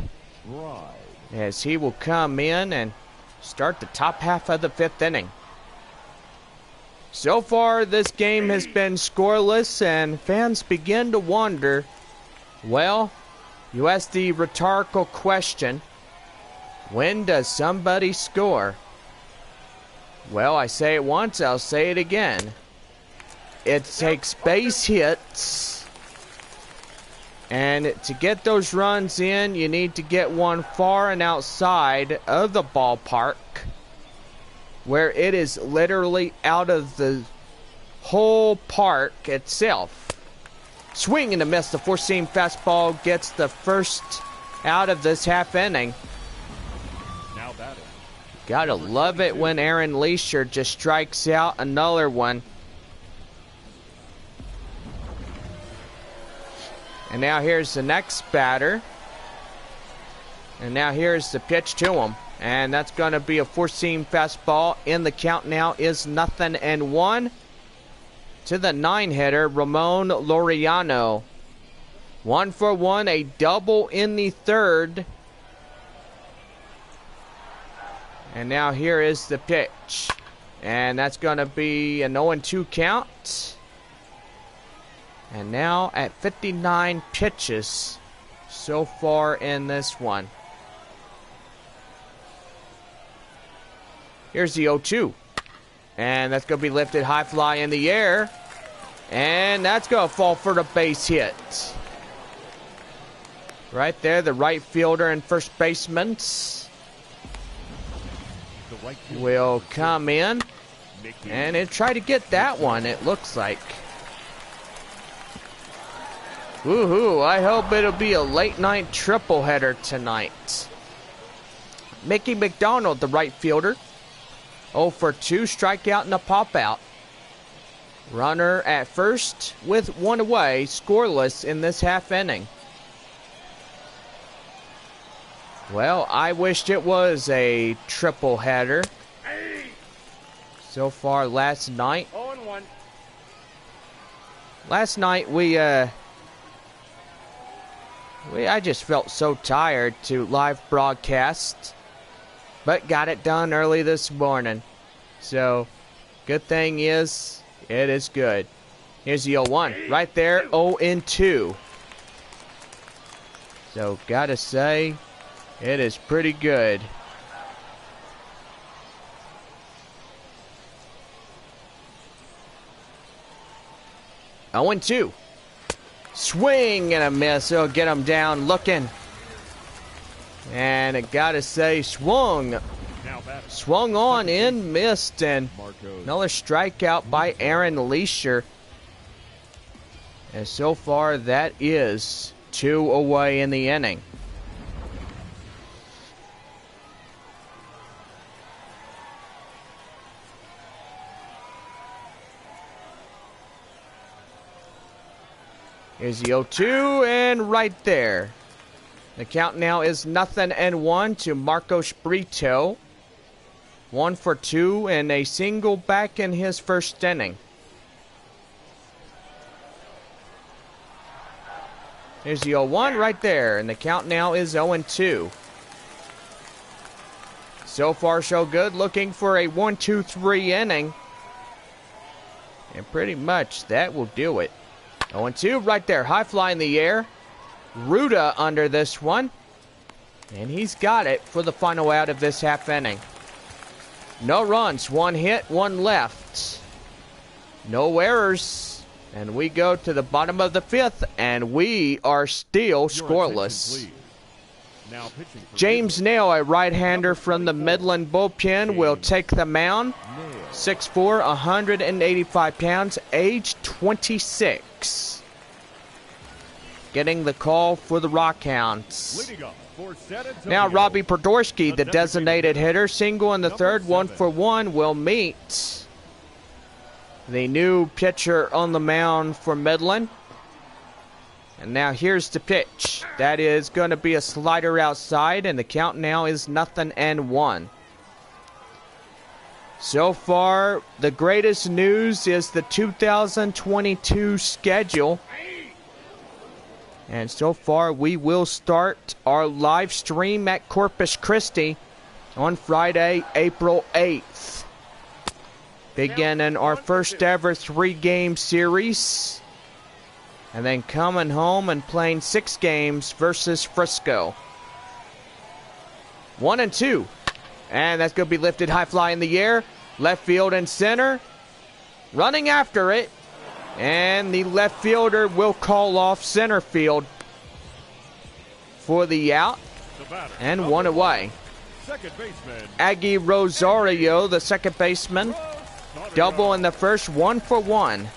As he will come in and start the top half of the 5th inning. So far, this game has been scoreless, and fans begin to wonder, well, you ask the rhetorical question, when does somebody score? Well, I say it once, I'll say it again. It takes base hits. And to get those runs in, you need to get one far and outside of the ballpark, where it is literally out of the whole park itself. Swing and a miss. The four-seam fastball gets the first out of this half inning. Now batting. Gotta love it when Aaron Leisure just strikes out another one. And now here's the next batter. And now here's the pitch to him. And that's going to be a four-seam fastball. In the count now is 0-1 to the 9-hitter, Ramon Laureano. 1 for 1, a double in the third. And now here is the pitch. And that's going to be an 0-2 count. And now at 59 pitches so far in this one. Here's the 0-2. And that's going to be lifted high fly in the air. And that's going to fall for the base hit. Right there, the right fielder and first baseman will come in. And it try to get that one, it looks like. Woohoo, I hope it'll be a late night triple header tonight. Mickey McDonald, the right fielder. 0 for 2, strikeout and a pop out. Runner at first with one away, scoreless in this half inning. Well, I wished it was a triple header. So far last night. 0-1. Last night I just felt so tired to live broadcast. But got it done early this morning. So, good thing is, it is good. Here's the 0-1. Right there, 0-2. So, gotta say, it is pretty good. Oh, 0-2. Swing and a miss. It'll get him down looking. And I gotta say, swung on in, missed, and another strikeout by Aaron Leisure. And so far, that is 2 away in the inning. Here's the 0-2, and right there. The count now is 0-1 to Marcos Brito. 1 for 2 and a single back in his first inning. Here's the 0-1 right there, and the count now is 0-2. So far, so good. Looking for a 1-2-3 inning. And pretty much that will do it. 0-2 right there. High fly in the air. Ruda under this one. And he's got it for the final out of this half inning. No runs. 1 hit, 1 left. No errors. And we go to the bottom of the 5th, and we are still scoreless. James Nail, a right-hander from the Midland bullpen, will take the mound. 6'4", 185 pounds, age 26. Getting the call for the Rockhounds. Now Robbie Podorski, the designated hitter, single in the third, 1 for 1, will meet the new pitcher on the mound for Midland. And now here's the pitch. That is going to be a slider outside, and the count now is 0-1. So far, the greatest news is the 2022 schedule. And so far, we will start our live stream at Corpus Christi on Friday, April 8th. Beginning our first ever 3-game series. And then coming home and playing 6 games versus Frisco. 1-2. And that's going to be lifted high fly in the air. Left field and center. Running after it. And the left fielder will call off center field for the out. And 1 away. Aggie Rosario, the second baseman. Double in the first, 1 for 1.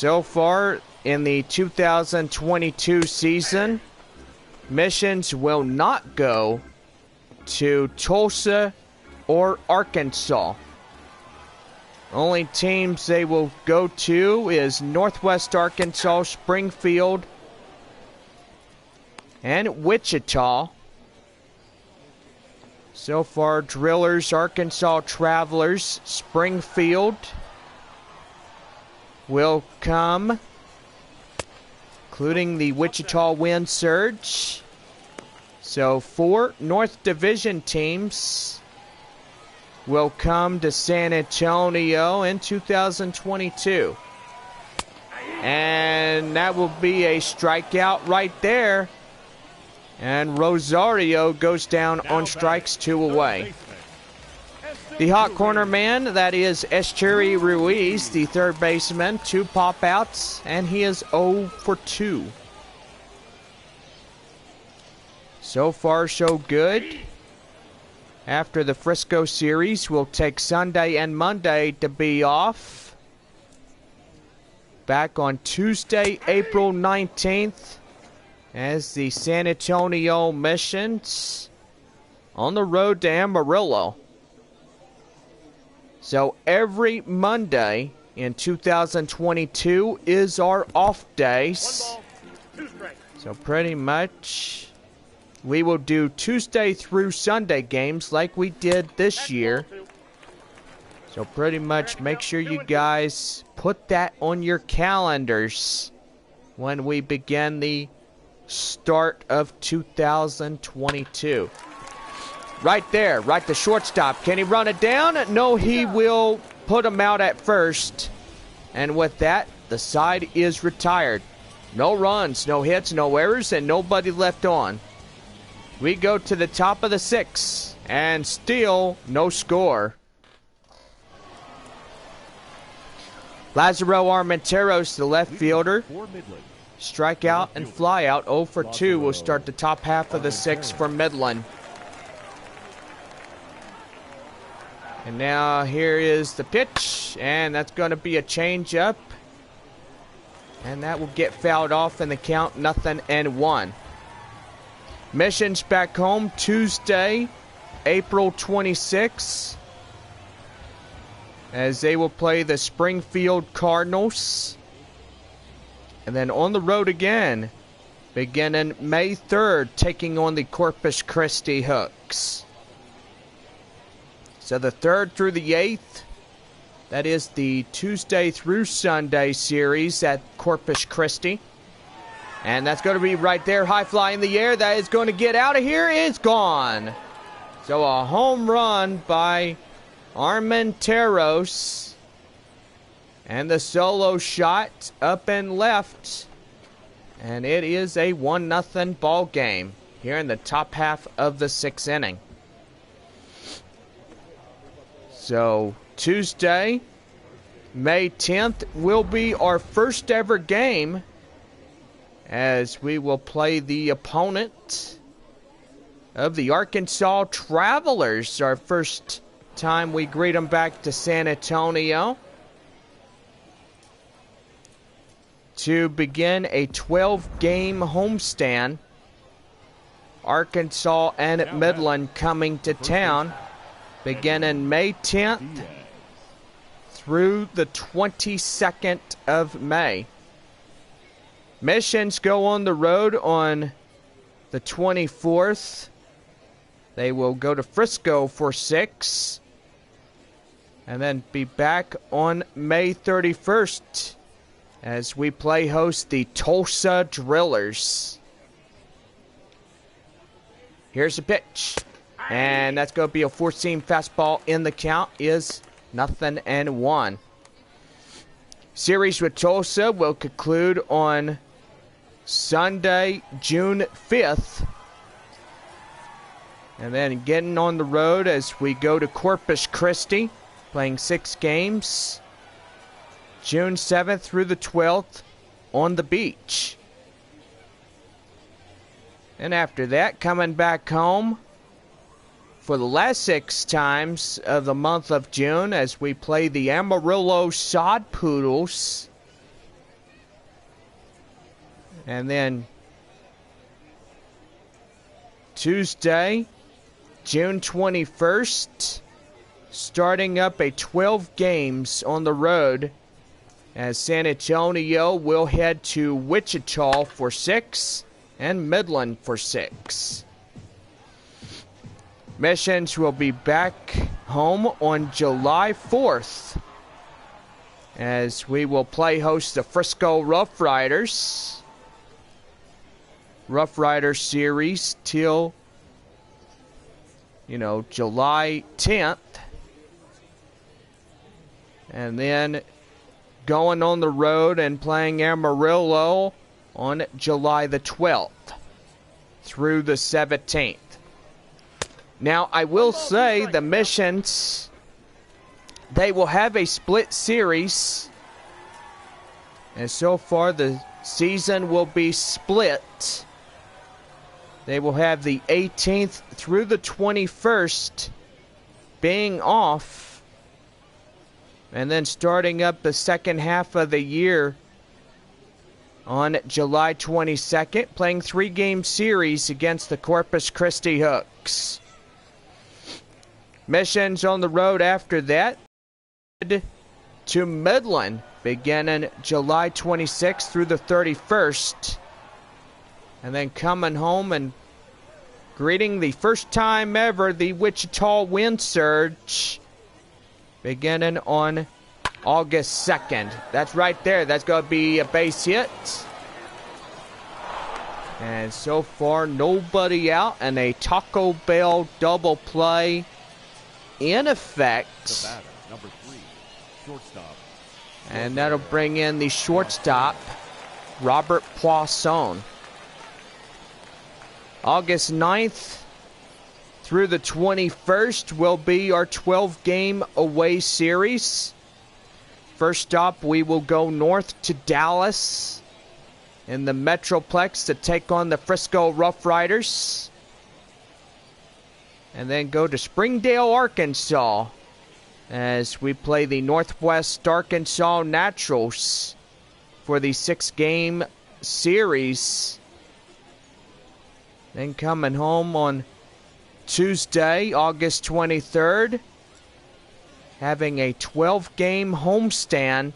So far in the 2022 season, missions will not go to Tulsa or Arkansas. Only teams they will go to is Northwest Arkansas, Springfield, and Wichita. So far, Drillers, Arkansas Travelers, Springfield will come, including the Wichita Wind Surge. So 4 North Division teams will come to San Antonio in 2022. And that will be a strikeout right there. And Rosario goes down on strikes 2 away. The hot corner man, that is Eschery Ruiz, the third baseman, 2 pop-outs, and he is 0 for 2. So far, so good. After the Frisco series, we'll take Sunday and Monday to be off. Back on Tuesday, April 19th, as the San Antonio Missions on the road to Amarillo. So every Monday in 2022 is our off days. So pretty much we will do Tuesday through Sunday games like we did this year. So pretty much make sure you guys put that on your calendars when we begin the start of 2022. Right there, right to shortstop. Can he run it down? No, he will put him out at first. And with that, the side is retired. No runs, no hits, no errors, and nobody left on. We go to the top of the 6th, and still no score. Lazaro Armenteros, the left fielder. Strikeout and flyout, 0 for 2 will start the top half of the 6th for Midland. And now here is the pitch, and that's going to be a changeup. And that will get fouled off in the count, 0-1. Missions back home Tuesday, April 26th, as they will play the Springfield Cardinals. And then on the road again, beginning May 3rd, taking on the Corpus Christi Hooks. So the 3rd through the 8th, that is the Tuesday through Sunday series at Corpus Christi. And that's going to be right there, high fly in the air. That is going to get out of here. It's gone. So a home run by Armenteros. And the solo shot up and left. And it is a 1-0 ball game here in the top half of the 6th inning. So Tuesday, May 10th will be our first ever game, as we will play the opponent of the Arkansas Travelers. Our first time we greet them back to San Antonio to begin a 12-game homestand. Arkansas and Midland coming to town beginning May 10th through the 22nd of May. Missions go on the road on the 24th. They will go to Frisco for 6. And then be back on May 31st as we play host the Tulsa Drillers. Here's the pitch. And that's going to be a 4-seam fastball in the count, is 0-1. Series with Tulsa will conclude on Sunday, June 5th. And then getting on the road as we go to Corpus Christi, playing 6 games. June 7th through the 12th on the beach. And after that, coming back home for the last 6 times of the month of June as we play the Amarillo Sod Poodles And then Tuesday, June 21st, starting up a 12 games on the road as San Antonio will head to Wichita for 6 and Midland for 6. Missions will be back home on July 4th as we will play host the Frisco Rough Riders. Rough Rider series till, July 10th. And then going on the road and playing Amarillo on July the 12th through the 17th. Now, I will say the missions, they will have a split series. And so far the season will be split. They will have the 18th through the 21st being off. And then starting up the second half of the year on July 22nd, playing 3-game series against the Corpus Christi Hooks. Missions on the road after that to Midland beginning July 26th through the 31st. And then coming home and greeting the first time ever the Wichita Wind Surge beginning on August 2nd. That's right there. That's going to be a base hit. And so far, nobody out, and a Taco Bell double play in effect. The batter, number 3, shortstop. And that'll bring in the shortstop, Robert Poisson. August 9th through the 21st will be our 12-game away series. First stop, we will go north to Dallas in the Metroplex to take on the Frisco Rough Riders. And then go to Springdale, Arkansas as we play the Northwest Arkansas Naturals for the 6-game series. Then coming home on Tuesday, August 23rd, having a 12-game homestand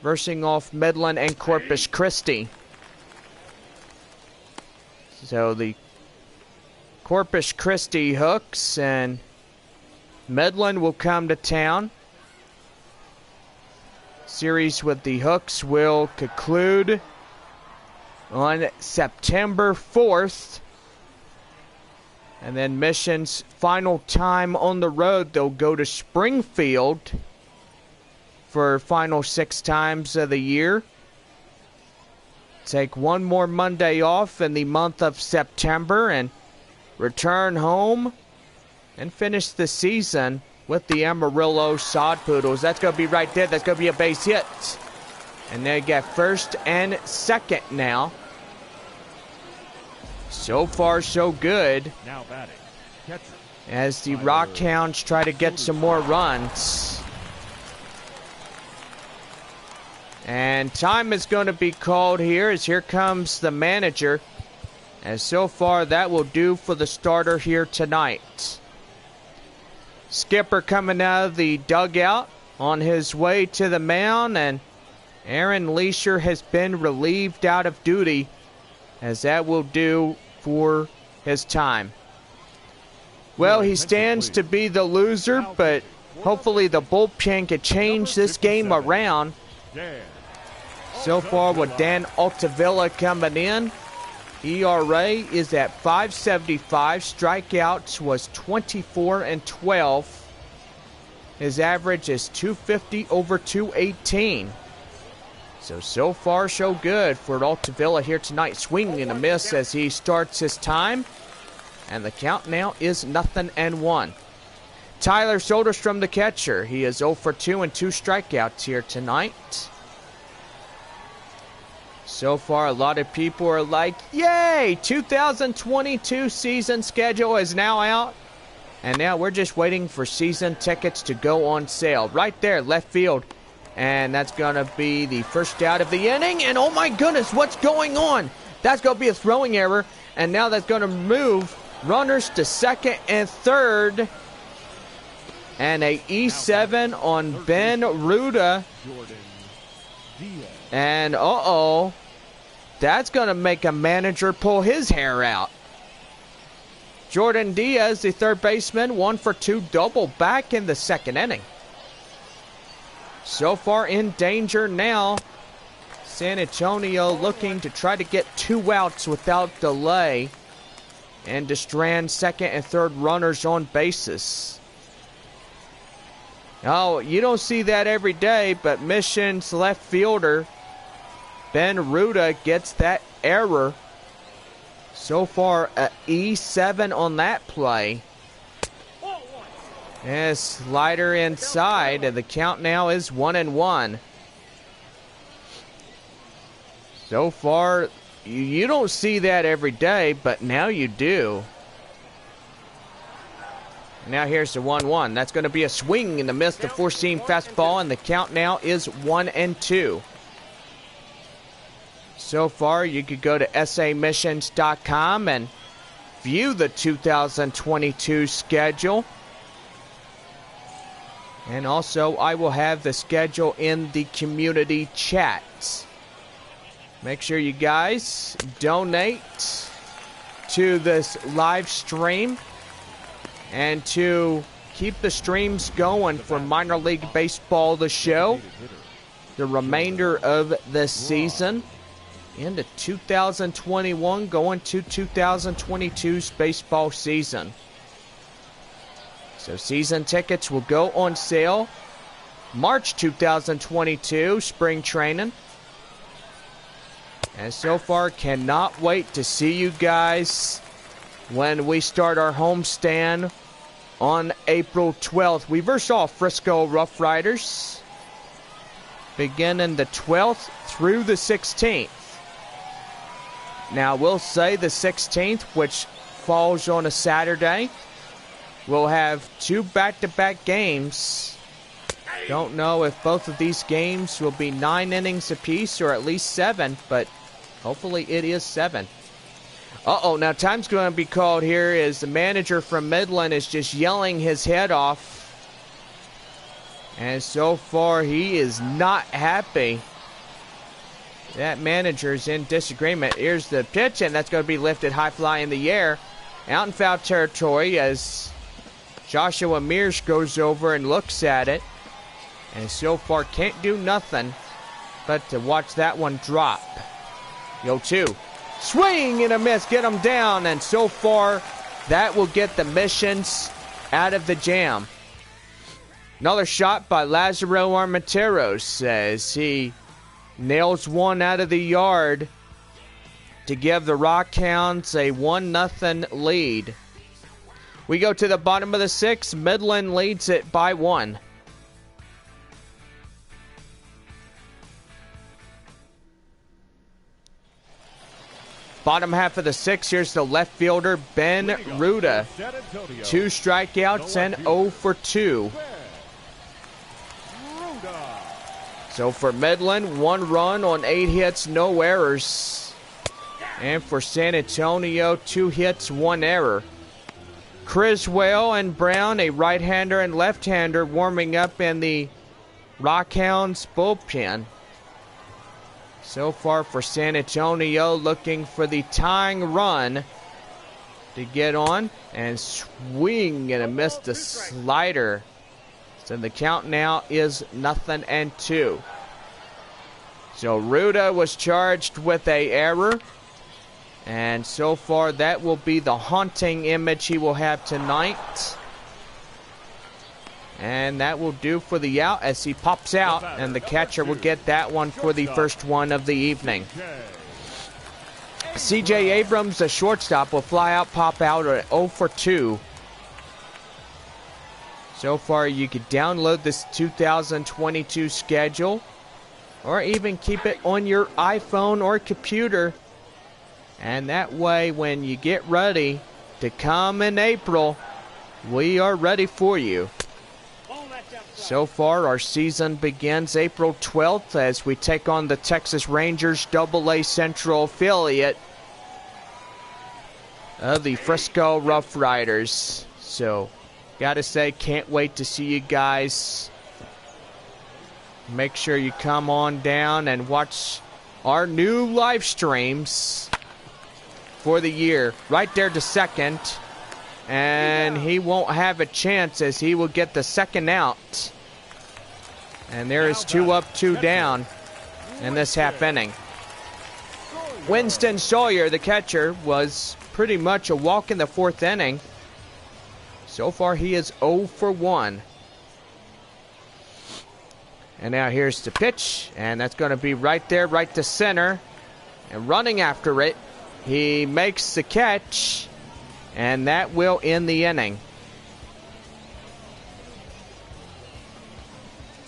versing off Midland and Corpus Christi. So the Corpus Christi Hooks and Midland will come to town. Series with the Hooks will conclude on September 4th. And then Mission's final time on the road, they'll go to Springfield for final 6 times of the year. Take one more Monday off in the month of September and return home and finish the season with the Amarillo Sod Poodles. That's going to be right there. That's going to be a base hit. And they get first and second now. So far, so good. Now batting, catcher. As the Rockhounds try to get some more runs. And time is going to be called here as here comes the manager. As so far, that will do for the starter here tonight. Skipper coming out of the dugout on his way to the mound, and Aaron Leisure has been relieved out of duty, as that will do for his time. Well, he stands to be the loser, but hopefully the bullpen can change this game around. So far with Dan Altavilla coming in, ERA is at 5.75. Strikeouts was 24 and 12. His average is 250 over 218. So far, so good for Altavilla here tonight. Swinging and a miss as he starts his time. And the count now is 0-1. Tyler Shoulderstrom, the catcher. He is 0 for 2 and 2 strikeouts here tonight. So far, a lot of people are like, yay! 2022 season schedule is now out. And now we're just waiting for season tickets to go on sale. Right there, left field. And that's going to be the first out of the inning. And oh my goodness, what's going on? That's going to be a throwing error. And now that's going to move runners to second and third. And a E7 on Ben Ruda. And uh-oh. That's going to make a manager pull his hair out. Jordan Diaz, the third baseman, 1 for 2 double back in the second inning. So far in danger now. San Antonio looking to try to get 2 outs without delay. And to strand second and third runners on bases. Oh, you don't see that every day, but Mission's left fielder, Ben Ruda, gets that error. So far, a E7 on that play. And slider inside, and the count now is 1-1. So far, you don't see that every day, but now you do. Now here's the 1-1. That's going to be a swing and a miss, the four-seam fastball, and the count now is 1-2. So far, you could go to samissions.com and view the 2022 schedule. And also, I will have the schedule in the community chats. Make sure you guys donate to this live stream and to keep the streams going for Minor League Baseball, the show, the remainder of this season into 2021, going to 2022's baseball season. So season tickets will go on sale March 2022, spring training. And so far, cannot wait to see you guys when we start our homestand on April 12th. We verse off Frisco Rough Riders beginning the 12th through the 16th. Now, we'll say the 16th, which falls on a Saturday, we'll have 2 back-to-back games. Don't know if both of these games will be 9 innings apiece or at least 7, but hopefully it is 7. Uh-oh, now time's going to be called here as the manager from Midland is just yelling his head off. And so far, he is not happy. That manager's in disagreement. Here's the pitch, and that's going to be lifted high fly in the air. Out in foul territory as Joshua Mears goes over and looks at it. And so far, can't do nothing but to watch that one drop. 0-2. Swing and a miss. Get him down. And so far, that will get the Missions out of the jam. Another shot by Lazaro Armenteros as he nails one out of the yard to give the Rockhounds a 1-0 lead. We go to the bottom of the 6th. Midland leads it by 1. Bottom half of the 6th, here's the left fielder, Ben Ruda. 2 strikeouts and 0 for 2. So for Midland, 1 run on 8 hits, no errors. And for San Antonio, 2 hits, 1 error. Criswell and Brown, a right-hander and left-hander, warming up in the Rockhounds bullpen. So far for San Antonio, looking for the tying run to get on. And swing and a miss the slider. So the count now is 0-2. So Ruda was charged with an error. And so far that will be the haunting image he will have tonight. And that will do for the out as he pops out. And the catcher will get that one for the first one of the evening. C.J. Abrams, the shortstop, will fly out, pop out at 0 for 2. So far, you could download this 2022 schedule or even keep it on your iPhone or computer. And that way, when you get ready to come in April, we are ready for you. So far, our season begins April 12th as we take on the Texas Rangers AA Central affiliate of the Frisco Rough Riders. So, gotta say, can't wait to see you guys. Make sure you come on down and watch our new live streams for the year. Right there to second. And he won't have a chance as he will get the second out. And there is 2 up, 2 down in this half inning. Winston Sawyer, the catcher, was pretty much a walk in the 4th inning. So far he is 0 for 1. And now here's the pitch, and that's going to be right there, right to center. And running after it, he makes the catch, and that will end the inning.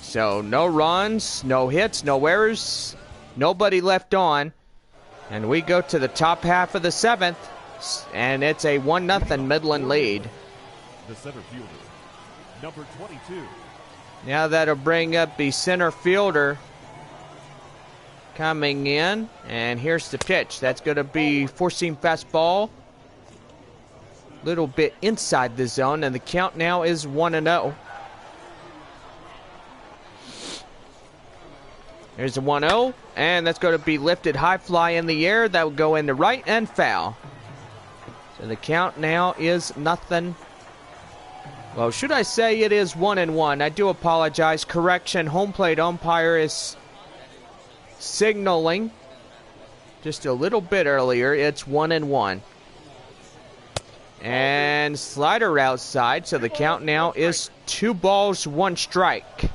So no runs, no hits, no errors, nobody left on. And we go to the top half of the 7th, and it's a 1-0 Midland lead. The center fielder, number 22. Now that'll bring up the center fielder coming in. And here's the pitch. That's going to be four-seam fastball. Little bit inside the zone. And the count now is 1-0. There's the 1-0. And that's going to be lifted high fly in the air. That will go into right and foul. So the count now is nothing. Well, should I say it is 1-1? I do apologize. Correction, home plate umpire is signaling just a little bit earlier. It's 1-1. And slider outside, so the count now is 2 balls, 1 strike.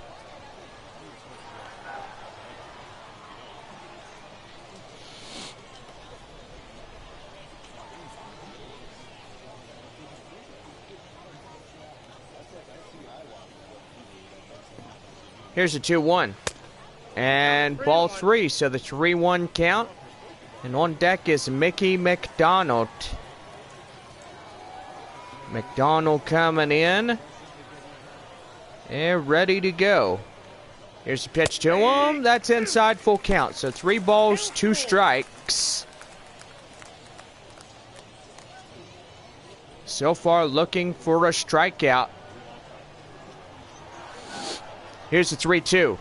Here's a 2-1. And ball 3, so the 3-1 count. And on deck is Mickey McDonald. McDonald coming in. And ready to go. Here's the pitch to him. That's inside, full count. So 3 balls, 2 strikes. So far looking for a strikeout. Here's the 3-2.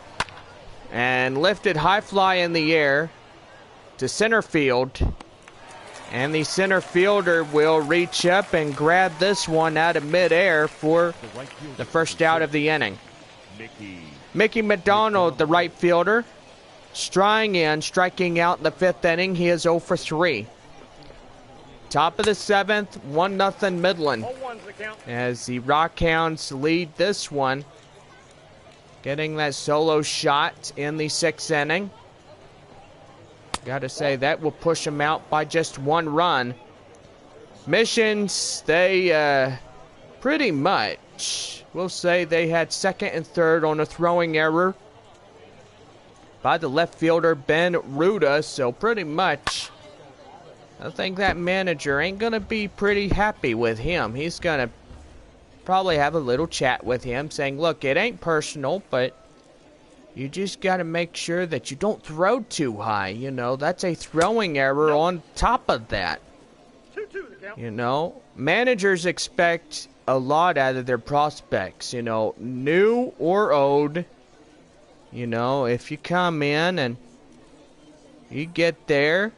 And lifted high fly in the air to center field. And the center fielder will reach up and grab this one out of midair for the first out of the inning. Mickey McDonald, the right fielder, striking out in the 5th inning. He is 0 for 3. Top of the 7th, 1-0 Midland. As the Rockhounds lead this one. Getting that solo shot in the 6th inning. Gotta say, that will push them out by just 1 run. Missions, they pretty much, we'll say they had 2nd and 3rd on a throwing error by the left fielder, Ben Ruda. So pretty much, I think that manager ain't gonna be pretty happy with him. He's gonna probably have a little chat with him saying, look, it ain't personal, but you just got to make sure that you don't throw too high. You know, that's a throwing error on top of that. You know, managers expect a lot out of their prospects, you know, new or old. You know, if you come in and you get there,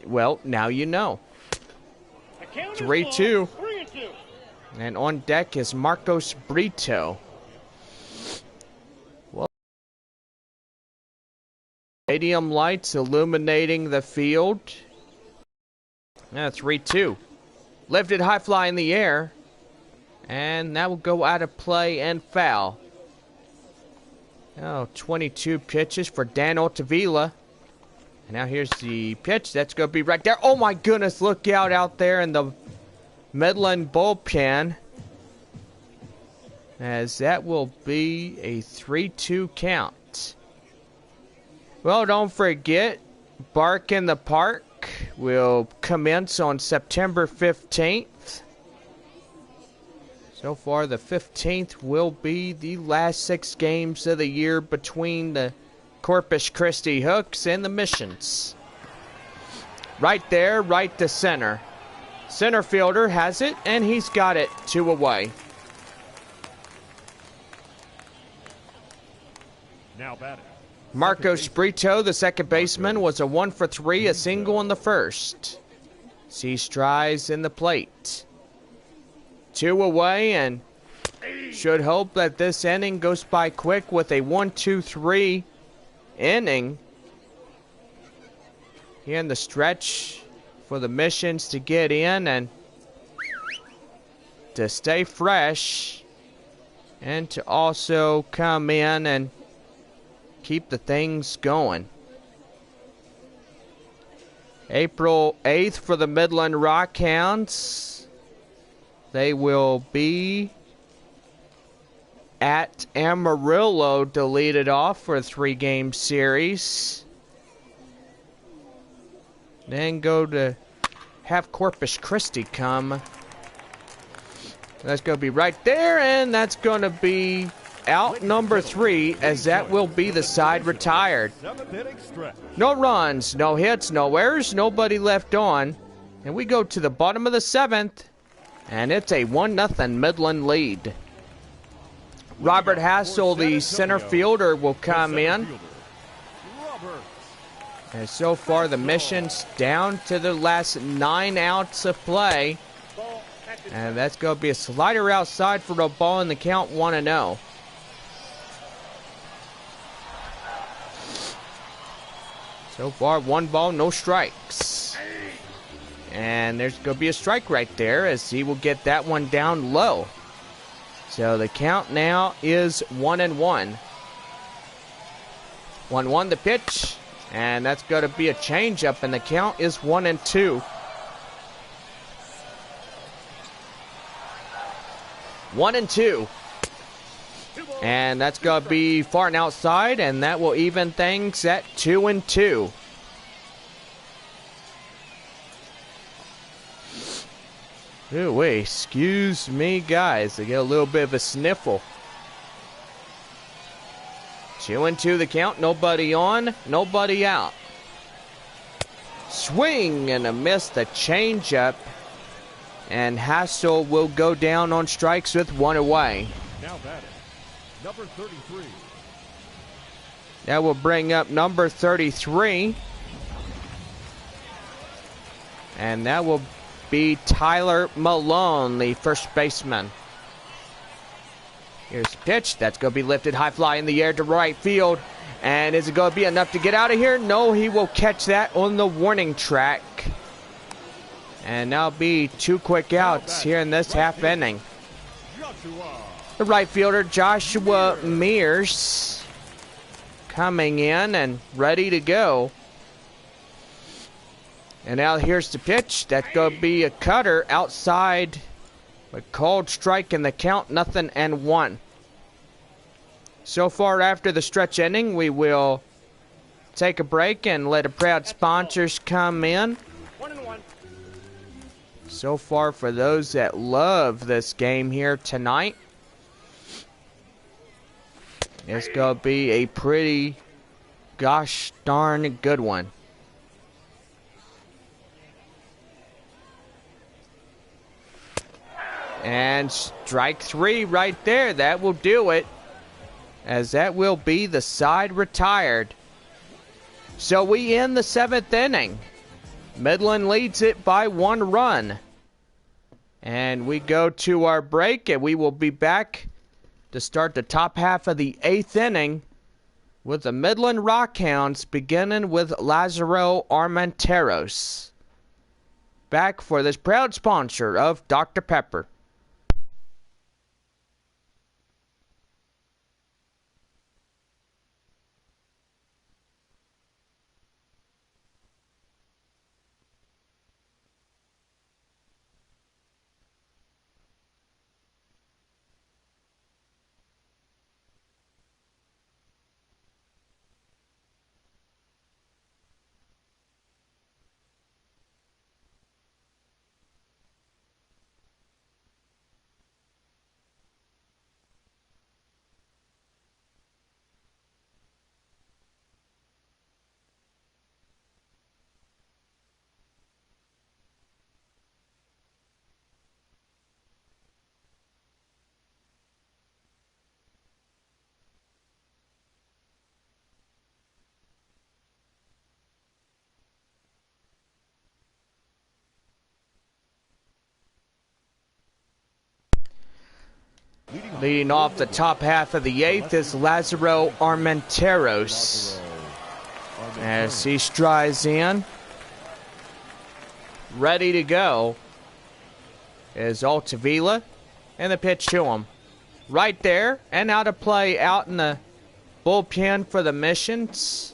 well, now you know. 3-2. And on deck is Marcos Brito. Well, stadium lights illuminating the field. Now 3-2. Lifted high fly in the air. And that will go out of play and foul. Oh, 22 pitches for Dan Altavilla. And now here's the pitch. That's going to be right there. Oh my goodness, look out there in the Midland bullpen, as that will be a 3-2 count. Well, don't forget, Bark in the Park will commence on September 15th. So far, the 15th will be the last 6 games of the year between the Corpus Christi Hooks and the Missions. Right there, right to center. Center fielder has it, and he's got it 2 away. Now batting. Marco Sprito, the second baseman, was a 1 for 3, a single in the first. C strides in the plate. 2 away, and should hope that this inning goes by quick with a 1-2-3 inning. Here in the stretch for the Missions to get in and to stay fresh, and to also come in and keep the things going. April 8th for the Midland Rockhounds. They will be at Amarillo to lead it off for a 3-game series. Then go to have Corpus Christi come. That's going to be right there, and that's going to be out number 3, as that will be the side retired. No runs, no hits, no errors, nobody left on. And we go to the bottom of the 7th, and it's a 1-0 Midland lead. Robert Hassel, the center fielder, will come in. And so far, the Missions down to the last 9 outs of play. And that's going to be a slider outside for a ball in the count, 1-0. So far, 1 ball, no strikes. And there's going to be a strike right there, as he will get that one down low. So the count now is 1-1. 1-1 the pitch. And that's going to be a changeup, and the count is 1-2. 1-2. And that's going to be far and outside, and that will even things at 2-2. Ooh, wait, excuse me, guys. I get a little bit of a sniffle. 2-2 the count. Nobody on, nobody out. Swing and a miss, the changeup. And Hassel will go down on strikes with 1 away. Now batting, number 33. That will bring up number 33. And that will be Tyler Malone, the first baseman. Here's the pitch. That's going to be lifted high fly in the air to right field. And is it going to be enough to get out of here? No, he will catch that on the warning track. And that'll be 2 quick outs here in this half inning. The right fielder, Joshua Mears, coming in and ready to go. And now here's the pitch. That's going to be a cutter outside. A called strike in the count, 0-1. So far after the stretch inning, we will take a break and let the proud sponsors come in. 1-1. So far, for those that love this game here tonight, it's going to be a pretty gosh darn good one. And strike 3 right there. That will do it, as that will be the side retired. So we end the 7th inning. Midland leads it by 1 run. And we go to our break, and we will be back to start the top half of the 8th inning with the Midland Rockhounds, beginning with Lazaro Armenteros. Back for this proud sponsor of Dr. Pepper. Leading off the top half of the 8th is Lazaro Armenteros. As he strides in, ready to go, is Altavilla, and the pitch to him. Right there, and out of play out in the bullpen for the Missions.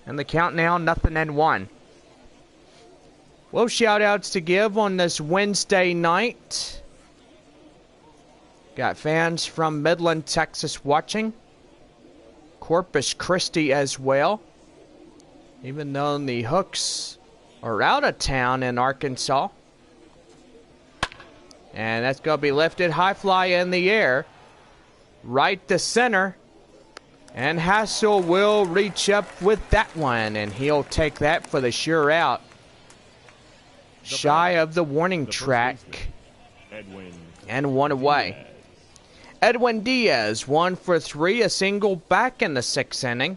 And the count now, 0-1. Well, shout-outs to give on this Wednesday night. Got fans from Midland, Texas watching. Corpus Christi as well. Even though the Hooks are out of town in Arkansas. And that's going to be lifted high fly in the air. Right to center. And Hassel will reach up with that one. And he'll take that for the sure out. Shy of the warning track. And one away. Edwin Diaz, 1 for 3, a single back in the 6th inning.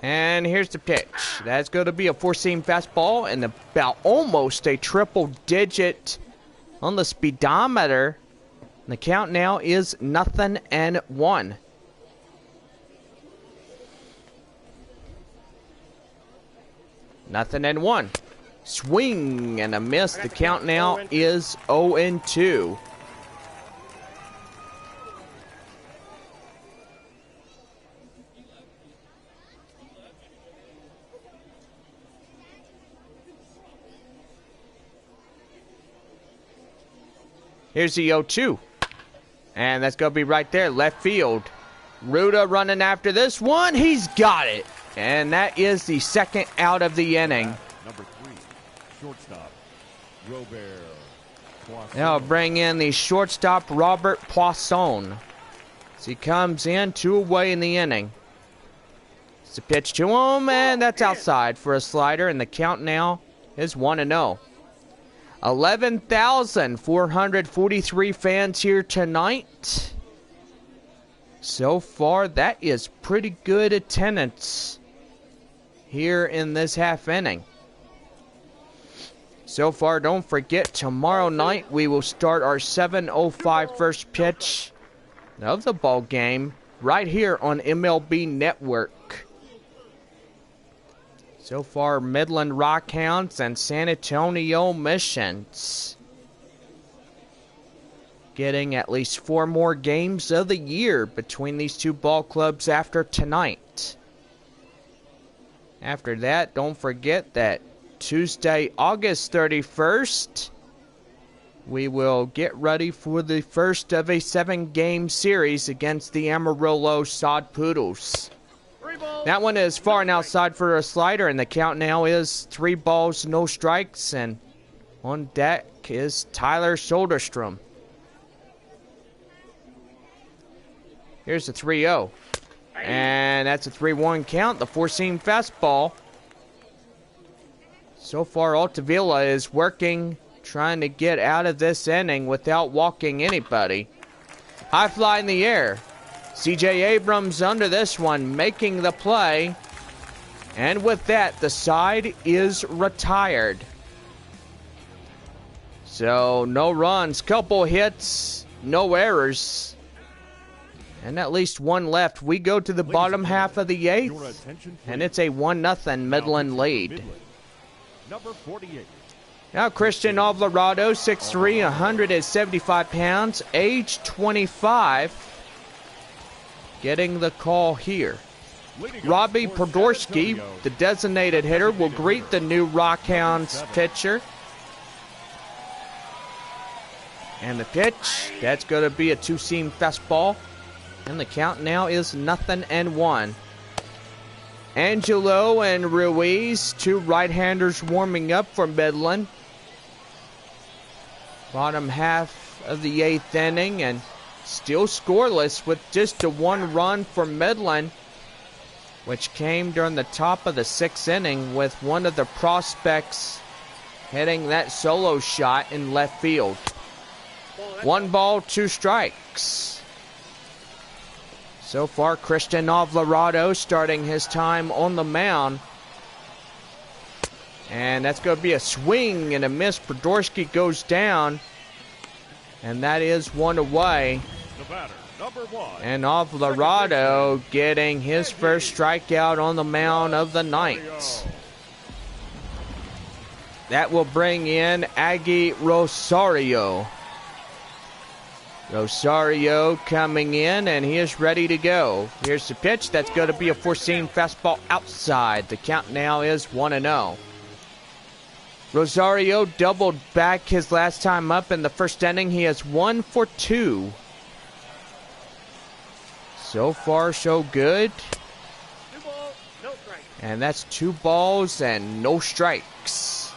And here's the pitch. That's going to be a 4-seam fastball and about almost a triple digit on the speedometer. The count now is 0-1. 0-1. Swing and a miss. The count now is 0-2. Here's the 0-2. And that's going to be right there, left field. Ruda running after this one. He's got it. And that is the 2nd out of the inning. Number 3, shortstop, Robert Poisson. Now bring in the shortstop, Robert Poisson. As he comes in, 2 away in the inning. It's a pitch to him, and that's outside for a slider. And the count now is 1-0. 11,443 fans here tonight. So far, that is pretty good attendance here in this half inning. So far, don't forget, tomorrow night we will start our 7:05 first pitch of the ball game right here on MLB Network. So far, Midland Rockhounds and San Antonio Missions getting at least 4 more games of the year between these 2 ball clubs after tonight. After that, don't forget that Tuesday, August 31st, we will get ready for the first of a 7-game series against the Amarillo Sod Poodles. That one is far and outside for a slider, and the count now is 3 balls, no strikes, and on deck is Tyler Shoulderstrom. Here's the 3-0, and that's a 3-1 count, the 4-seam fastball. So far, Altavilla is working, trying to get out of this inning without walking anybody. High fly in the air. C.J. Abrams under this one, making the play. And with that, the side is retired. So, no runs, couple hits, no errors. And at least 1 left. We go to the bottom half of the 8th, and it's a 1-0 Midland lead. Number 48. Now Christian Alvarado, 6'3", 175 pounds, age 25. Getting the call here. Robbie Podorski, the designated hitter, will greet the new Rockhounds pitcher. And the pitch, that's going to be a 2-seam fastball. And the count now is 0-1. Angelo and Ruiz, 2 right-handers warming up for Midland. Bottom half of the 8th inning, and still scoreless with just a 1 run for Midland, which came during the top of the 6th inning with one of the prospects hitting that solo shot in left field. 1 ball, 2 strikes. So far, Christian Alvarado starting his time on the mound. And that's going to be a swing and a miss. Podorski goes down. And that is one away. The batter, number 1. And Alvarado getting his first strikeout on the mound of the night. That will bring in Aggie Rosario. Rosario coming in, and he is ready to go. Here's the pitch. That's going to be a four-seam fastball outside. The count now is 1-0. Rosario doubled back his last time up in the first inning. He has 1 for 2. So far, so good. 2 balls, no strikes. And that's 2 balls and no strikes.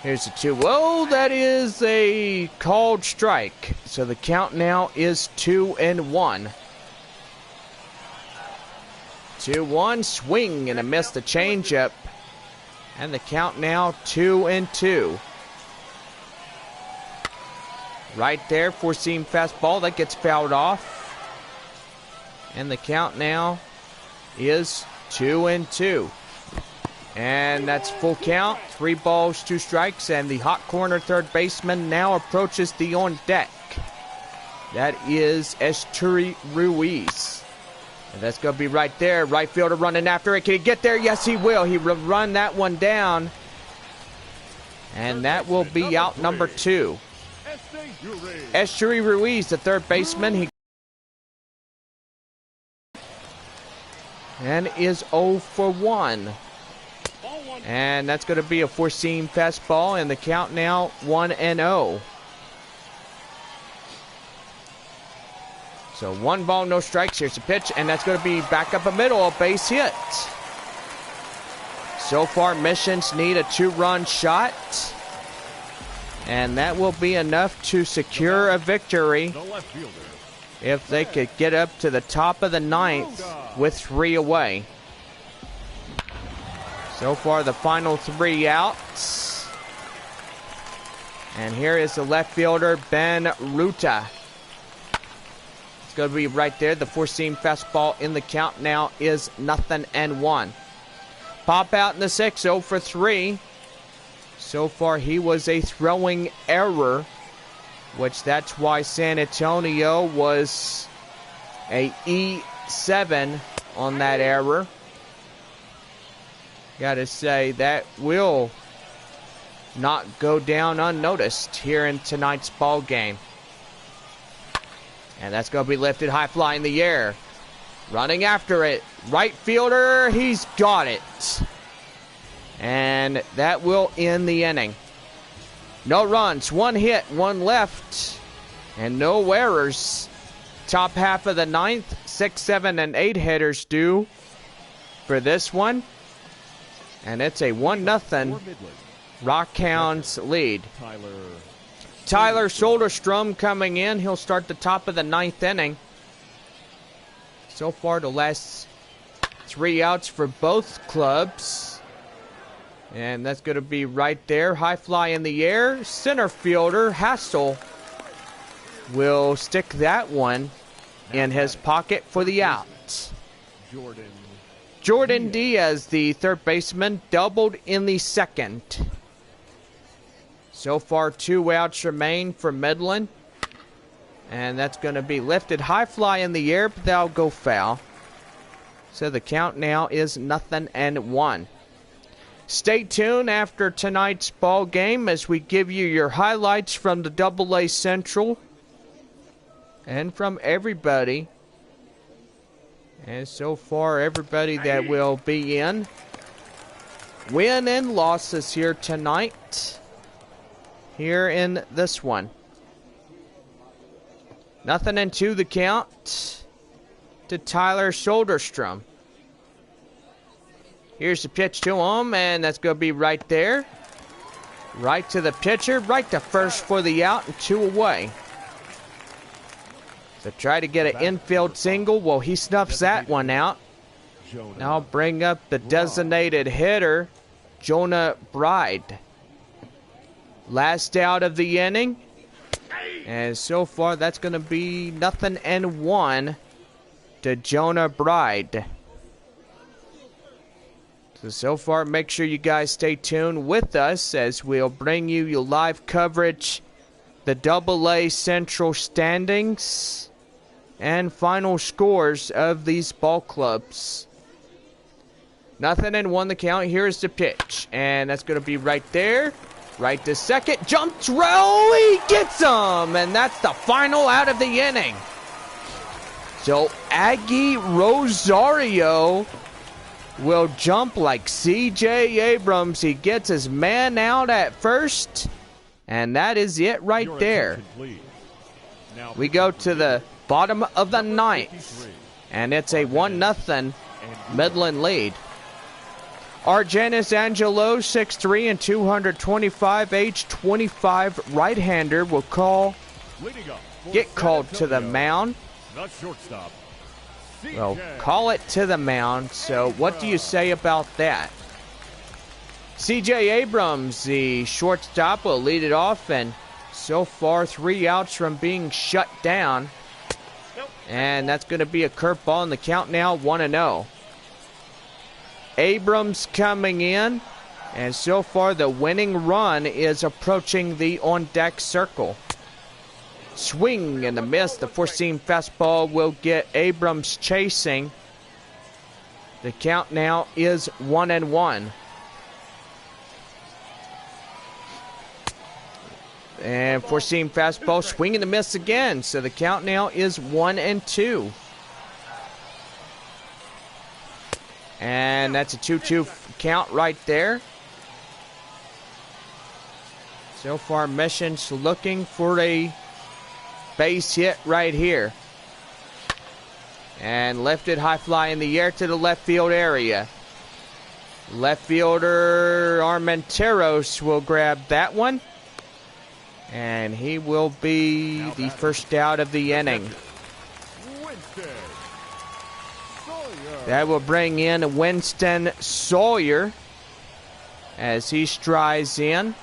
Here's the 2-0. That is a called strike. So the count now is 2-1. 2-1, swing and a miss, the changeup. And the count now 2-2. Right there, four-seam fastball. That gets fouled off. And the count now is 2-2. And that's full count. 3 balls, 2 strikes. And the hot corner third baseman now approaches the on deck. That is Esturi Ruiz. And that's going to be right there. Right fielder running after it. Can he get there? Yes, he will. He will run that one down. And that will be out number 2. Esturi Ruiz, the third baseman. And is 0 for 1. And that's going to be a four-seam fastball. And the count now 1-0. So 1 ball, no strikes. Here's the pitch, and that's going to be back up the middle, a base hit. So far, Missions need a 2-run shot, and that will be enough to secure a victory if they could get up to the top of the 9th with 3 away. So far, the final 3 outs. And here is the left fielder, Ben Ruta. It's going to be right there. The four-seam fastball in the count now is 0-1. Pop out in the 6th, 0 for 3. So far, he was a throwing error, which that's why San Antonio was a E7 on that error. Got to say, that will not go down unnoticed here in tonight's ball game. And that's going to be lifted high fly in the air. Running after it. Right fielder, he's got it. And that will end the inning. No runs, 1 hit, 1 left, and no errors. Top half of the 9th, 6, 7, and 8 hitters due for this one. And it's a 1-0 Rockhounds lead. Tyler Shoulderstrom coming in. He'll start the top of the 9th inning. So far, the last 3 outs for both clubs. And that's going to be right there. High fly in the air. Center fielder Hassel will stick that one in his pocket for the out. Jordan Diaz, the third baseman, doubled in the 2nd. So far, 2 outs remain for Midland. And that's going to be lifted high fly in the air, but that'll go foul. So the count now is 0-1. Stay tuned after tonight's ball game as we give you your highlights from the AA Central and from everybody. And so far, everybody that will be in. Win and losses here tonight. Here in this one. 0-2 the count to Tyler Shoulderstrom. Here's the pitch to him, and that's going to be right there. Right to the pitcher, right to first for the out, and 2 away. So try to get an infield single. Well, he snuffs that one out. Now I'll bring up the designated hitter, Jonah Bride. Last out of the inning. And so far, that's going to be 0-1 to Jonah Bride. So far, make sure you guys stay tuned with us as we'll bring you your live coverage, the AA Central standings, and final scores of these ball clubs. 0-1 the count. Here's the pitch, and that's going to be right there. Right to second. Jumps row. He gets him, and that's the final out of the inning. So Aggie Rosario will jump like C.J. Abrams. He gets his man out at first, and that is it right there. We go to the bottom of the ninth, and it's a 1-0 Midland lead. Argenis Angelo, 6'3" and 225, age 25, right-hander, will get called to the mound. Well, call it to the mound. So what do you say about that? C.J. Abrams, the shortstop, will lead it off, and so far 3 outs from being shut down. And that's going to be a curveball in the count now, 1-0. Abrams coming in, and so far the winning run is approaching the on-deck circle. Swing and a miss. The four-seam fastball will get Abrams chasing. The count now is 1-1. And four-seam fastball, swing and a miss again. So the count now is 1-2. And that's a 2-2 count right there. So far, Mission's looking for a base hit right here. And lifted high fly in the air to the left field area. Left fielder Armenteros will grab that one. And he will be the first out of the inning. That will bring in Winston Sawyer as he strides in.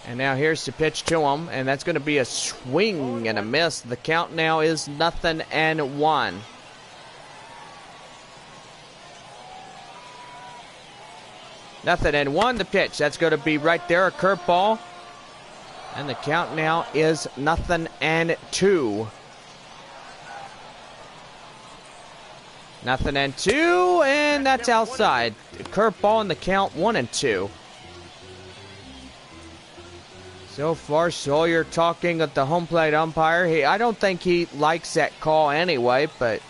And now here's the pitch to him, and that's going to be a swing and a miss. The count now is 0-1. 0-1, the pitch. That's going to be right there, a curveball. And the count now is 0-2. 0-2, and that's outside. Curveball in the count, 1-2. So far, Sawyer talking with the home plate umpire. I don't think he likes that call anyway, but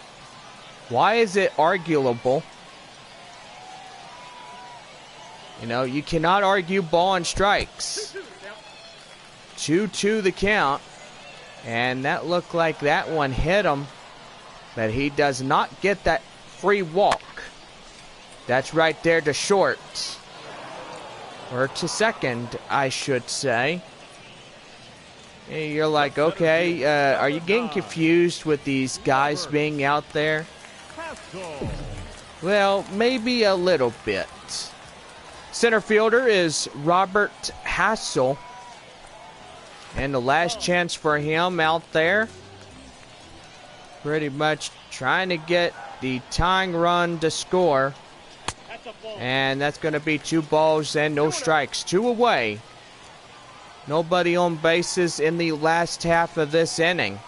why is it arguable? You know, you cannot argue ball and strikes. 2-2 the count, and that looked like that one hit him, but he does not get that free walk. That's right there to short. Or to second, I should say. You're like, okay, are you getting confused with these guys being out there? Well, maybe a little bit. Center fielder is Robert Hassel. And the last chance for him out there. Pretty much trying to get the tying run to score. And that's going to be 2 balls and no strikes. 2 away. Nobody on bases in the last half of this inning.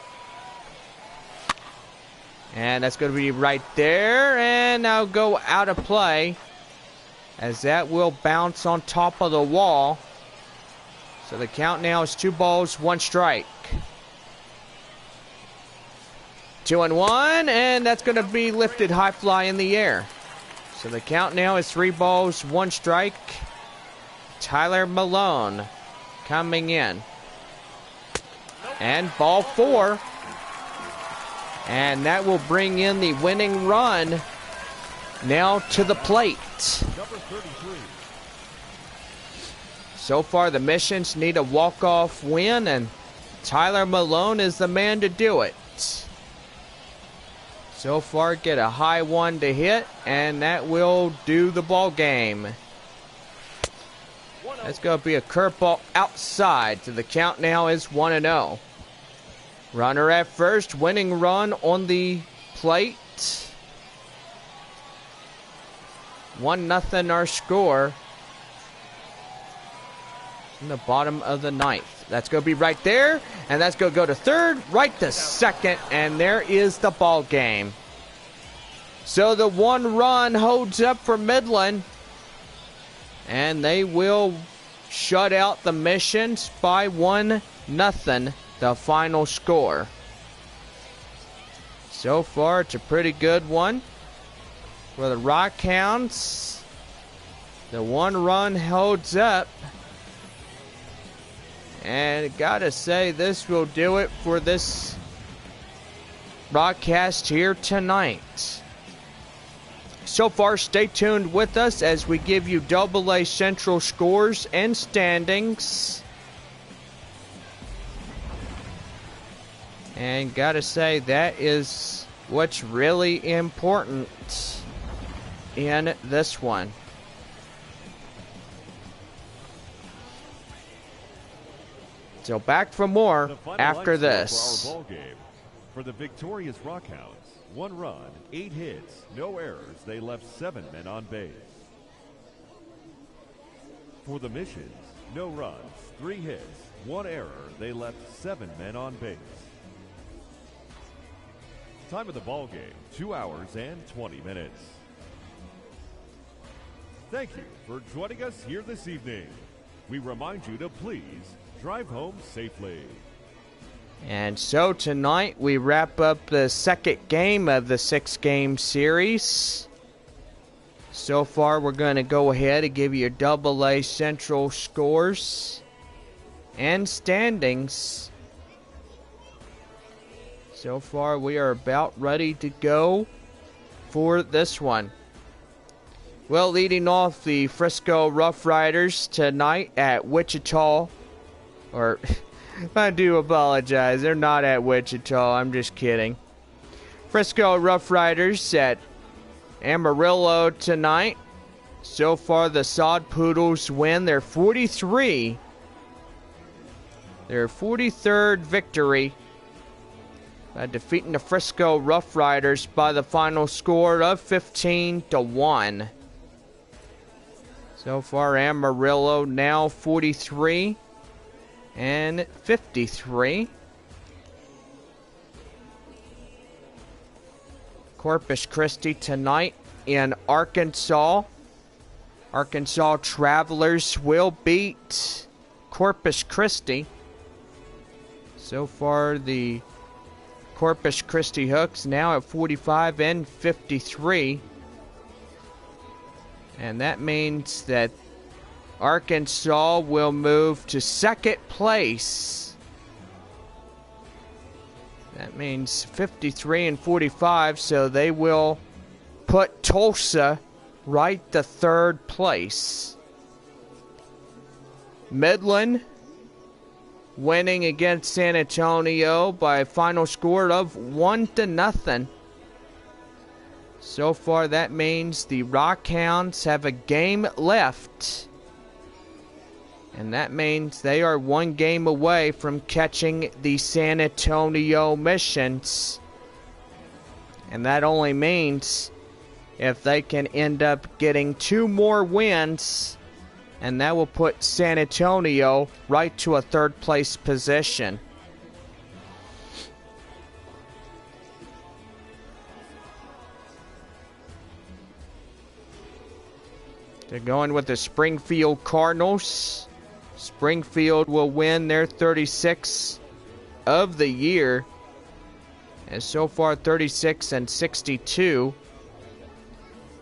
And that's going to be right there. And now go out of play, as that will bounce on top of the wall. So the count now is 2 balls, 1 strike. 2-1, and that's going to be lifted high fly in the air. So the count now is 3 balls, 1 strike. Tyler Malone coming in. And ball 4. And that will bring in the winning run now to the plate. So far, the Missions need a walk-off win, and Tyler Malone is the man to do it. So far, get a high one to hit, and that will do the ball game. That's going to be a curveball outside. So the count now is 1-0. Runner at first, winning run on the plate. 1-0 our score. In the bottom of the ninth. That's going to be right there. And that's going to go to third, right to second. And there is the ball game. So the 1 run holds up for Midland. And they will shut out the Missions by 1-0. The final score. So far, it's a pretty good one. For the Rockhounds, the 1 run holds up. And gotta say, this will do it for this broadcast here tonight. So far, stay tuned with us as we give you AA Central scores and standings. And gotta say, that is what's really important in this one. So back for more after this. For our ball game. For the victorious Rockhounds, 1 run, 8 hits, no errors. They left 7 men on base. For the Missions, no runs, 3 hits, 1 error. They left 7 men on base. Time of the ball game, 2 hours and 20 minutes. Thank you for joining us here this evening. We remind you to please drive home safely. And so tonight we wrap up the second game of the 6-game series. So far we're going to go ahead and give you AA Central scores and standings. So far we are about ready to go for this one. Well, leading off the Frisco Rough Riders tonight at Wichita. Or, I do apologize, they're not at Wichita, I'm just kidding. Frisco Rough Riders at Amarillo tonight. So far the Sod Poodles win their 43. Their 43rd victory. By defeating the Frisco Rough Riders by the final score of 15-1. So far, Amarillo now 43 and 53. Corpus Christi tonight in Arkansas. Arkansas Travelers will beat Corpus Christi. So far, the Corpus Christi Hooks now at 45 and 53. And that means that Arkansas will move to second place. That means 53 and 45, so they will put Tulsa right to third place. Midland winning against San Antonio by a final score of 1-0. So far, that means the Rockhounds have a game left. And that means they are 1 game away from catching the San Antonio Missions. And that only means if they can end up getting 2 more wins, and that will put San Antonio right to a third place position. They're going with the Springfield Cardinals. Springfield will win their 36th of the year. And so far 36 and 62.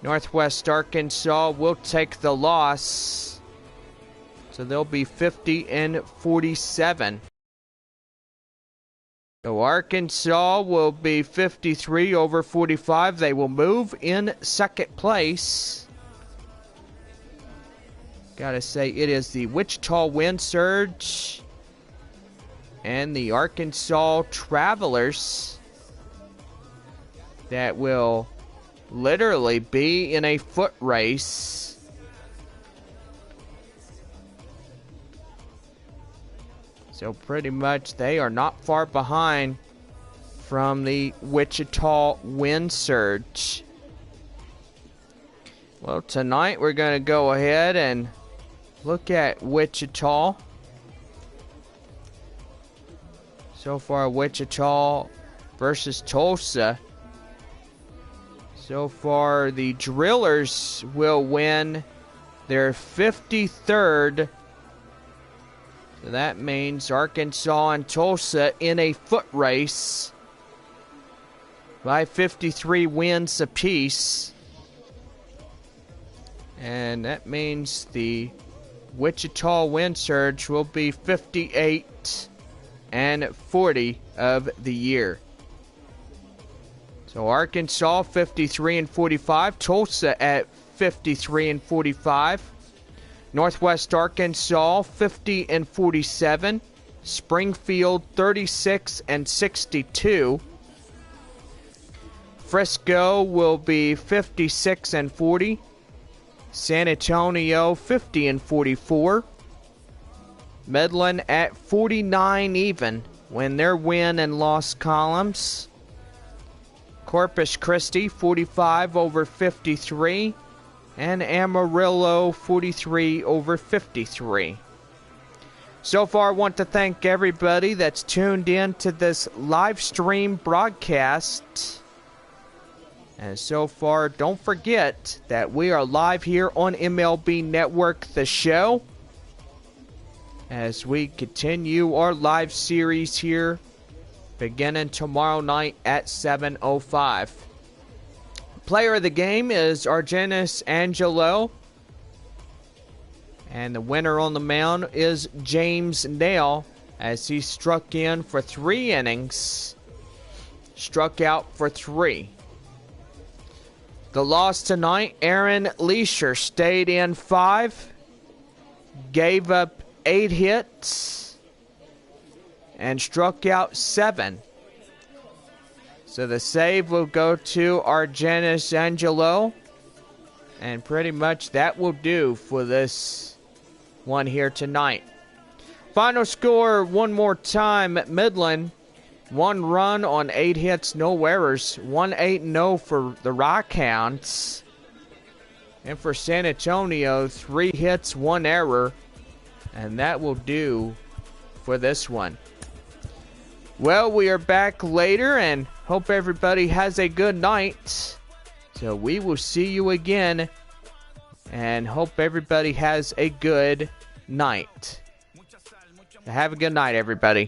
Northwest Arkansas will take the loss. So they'll be 50 and 47. So Arkansas will be 53 over 45. They will move in second place. Gotta say, it is the Wichita Wind Surge and the Arkansas Travelers that will literally be in a foot race. So pretty much they are not far behind from the Wichita Wind Surge. Well, tonight we're going to go ahead and look at Wichita. So far, Wichita versus Tulsa. So far, the Drillers will win their 53rd. So that means Arkansas and Tulsa in a foot race by 53 wins apiece. And that means the Wichita win surge will be 58 and 40 of the year. So Arkansas 53 and 45, Tulsa at 53 and 45, Northwest Arkansas 50 and 47, Springfield 36 and 62, Frisco will be 56 and 40, San Antonio 50 and 44, Midland at 49 even when their win and loss columns, Corpus Christi 45 over 53, and Amarillo 43 over 53. So far, I want to thank everybody that's tuned in to this live stream broadcast. And so far, don't forget that we are live here on MLB Network, the show, as we continue our live series here beginning tomorrow night at 7:05. Player of the game is Argenis Angelo. And the winner on the mound is James Nail, as he struck in for 3 innings, struck out for 3. The loss tonight, Aaron Leisure stayed in 5, gave up 8 hits, and struck out 7. So the save will go to Argenis Angelo. And pretty much that will do for this one here tonight. Final score one more time at Midland. 1 run on 8 hits, no errors. 1-8-0 for the Rockhounds. And for San Antonio, 3 hits, 1 error. And that will do for this one. Well, we are back later and hope everybody has a good night. So we will see you again and hope everybody has a good night. Have a good night, everybody.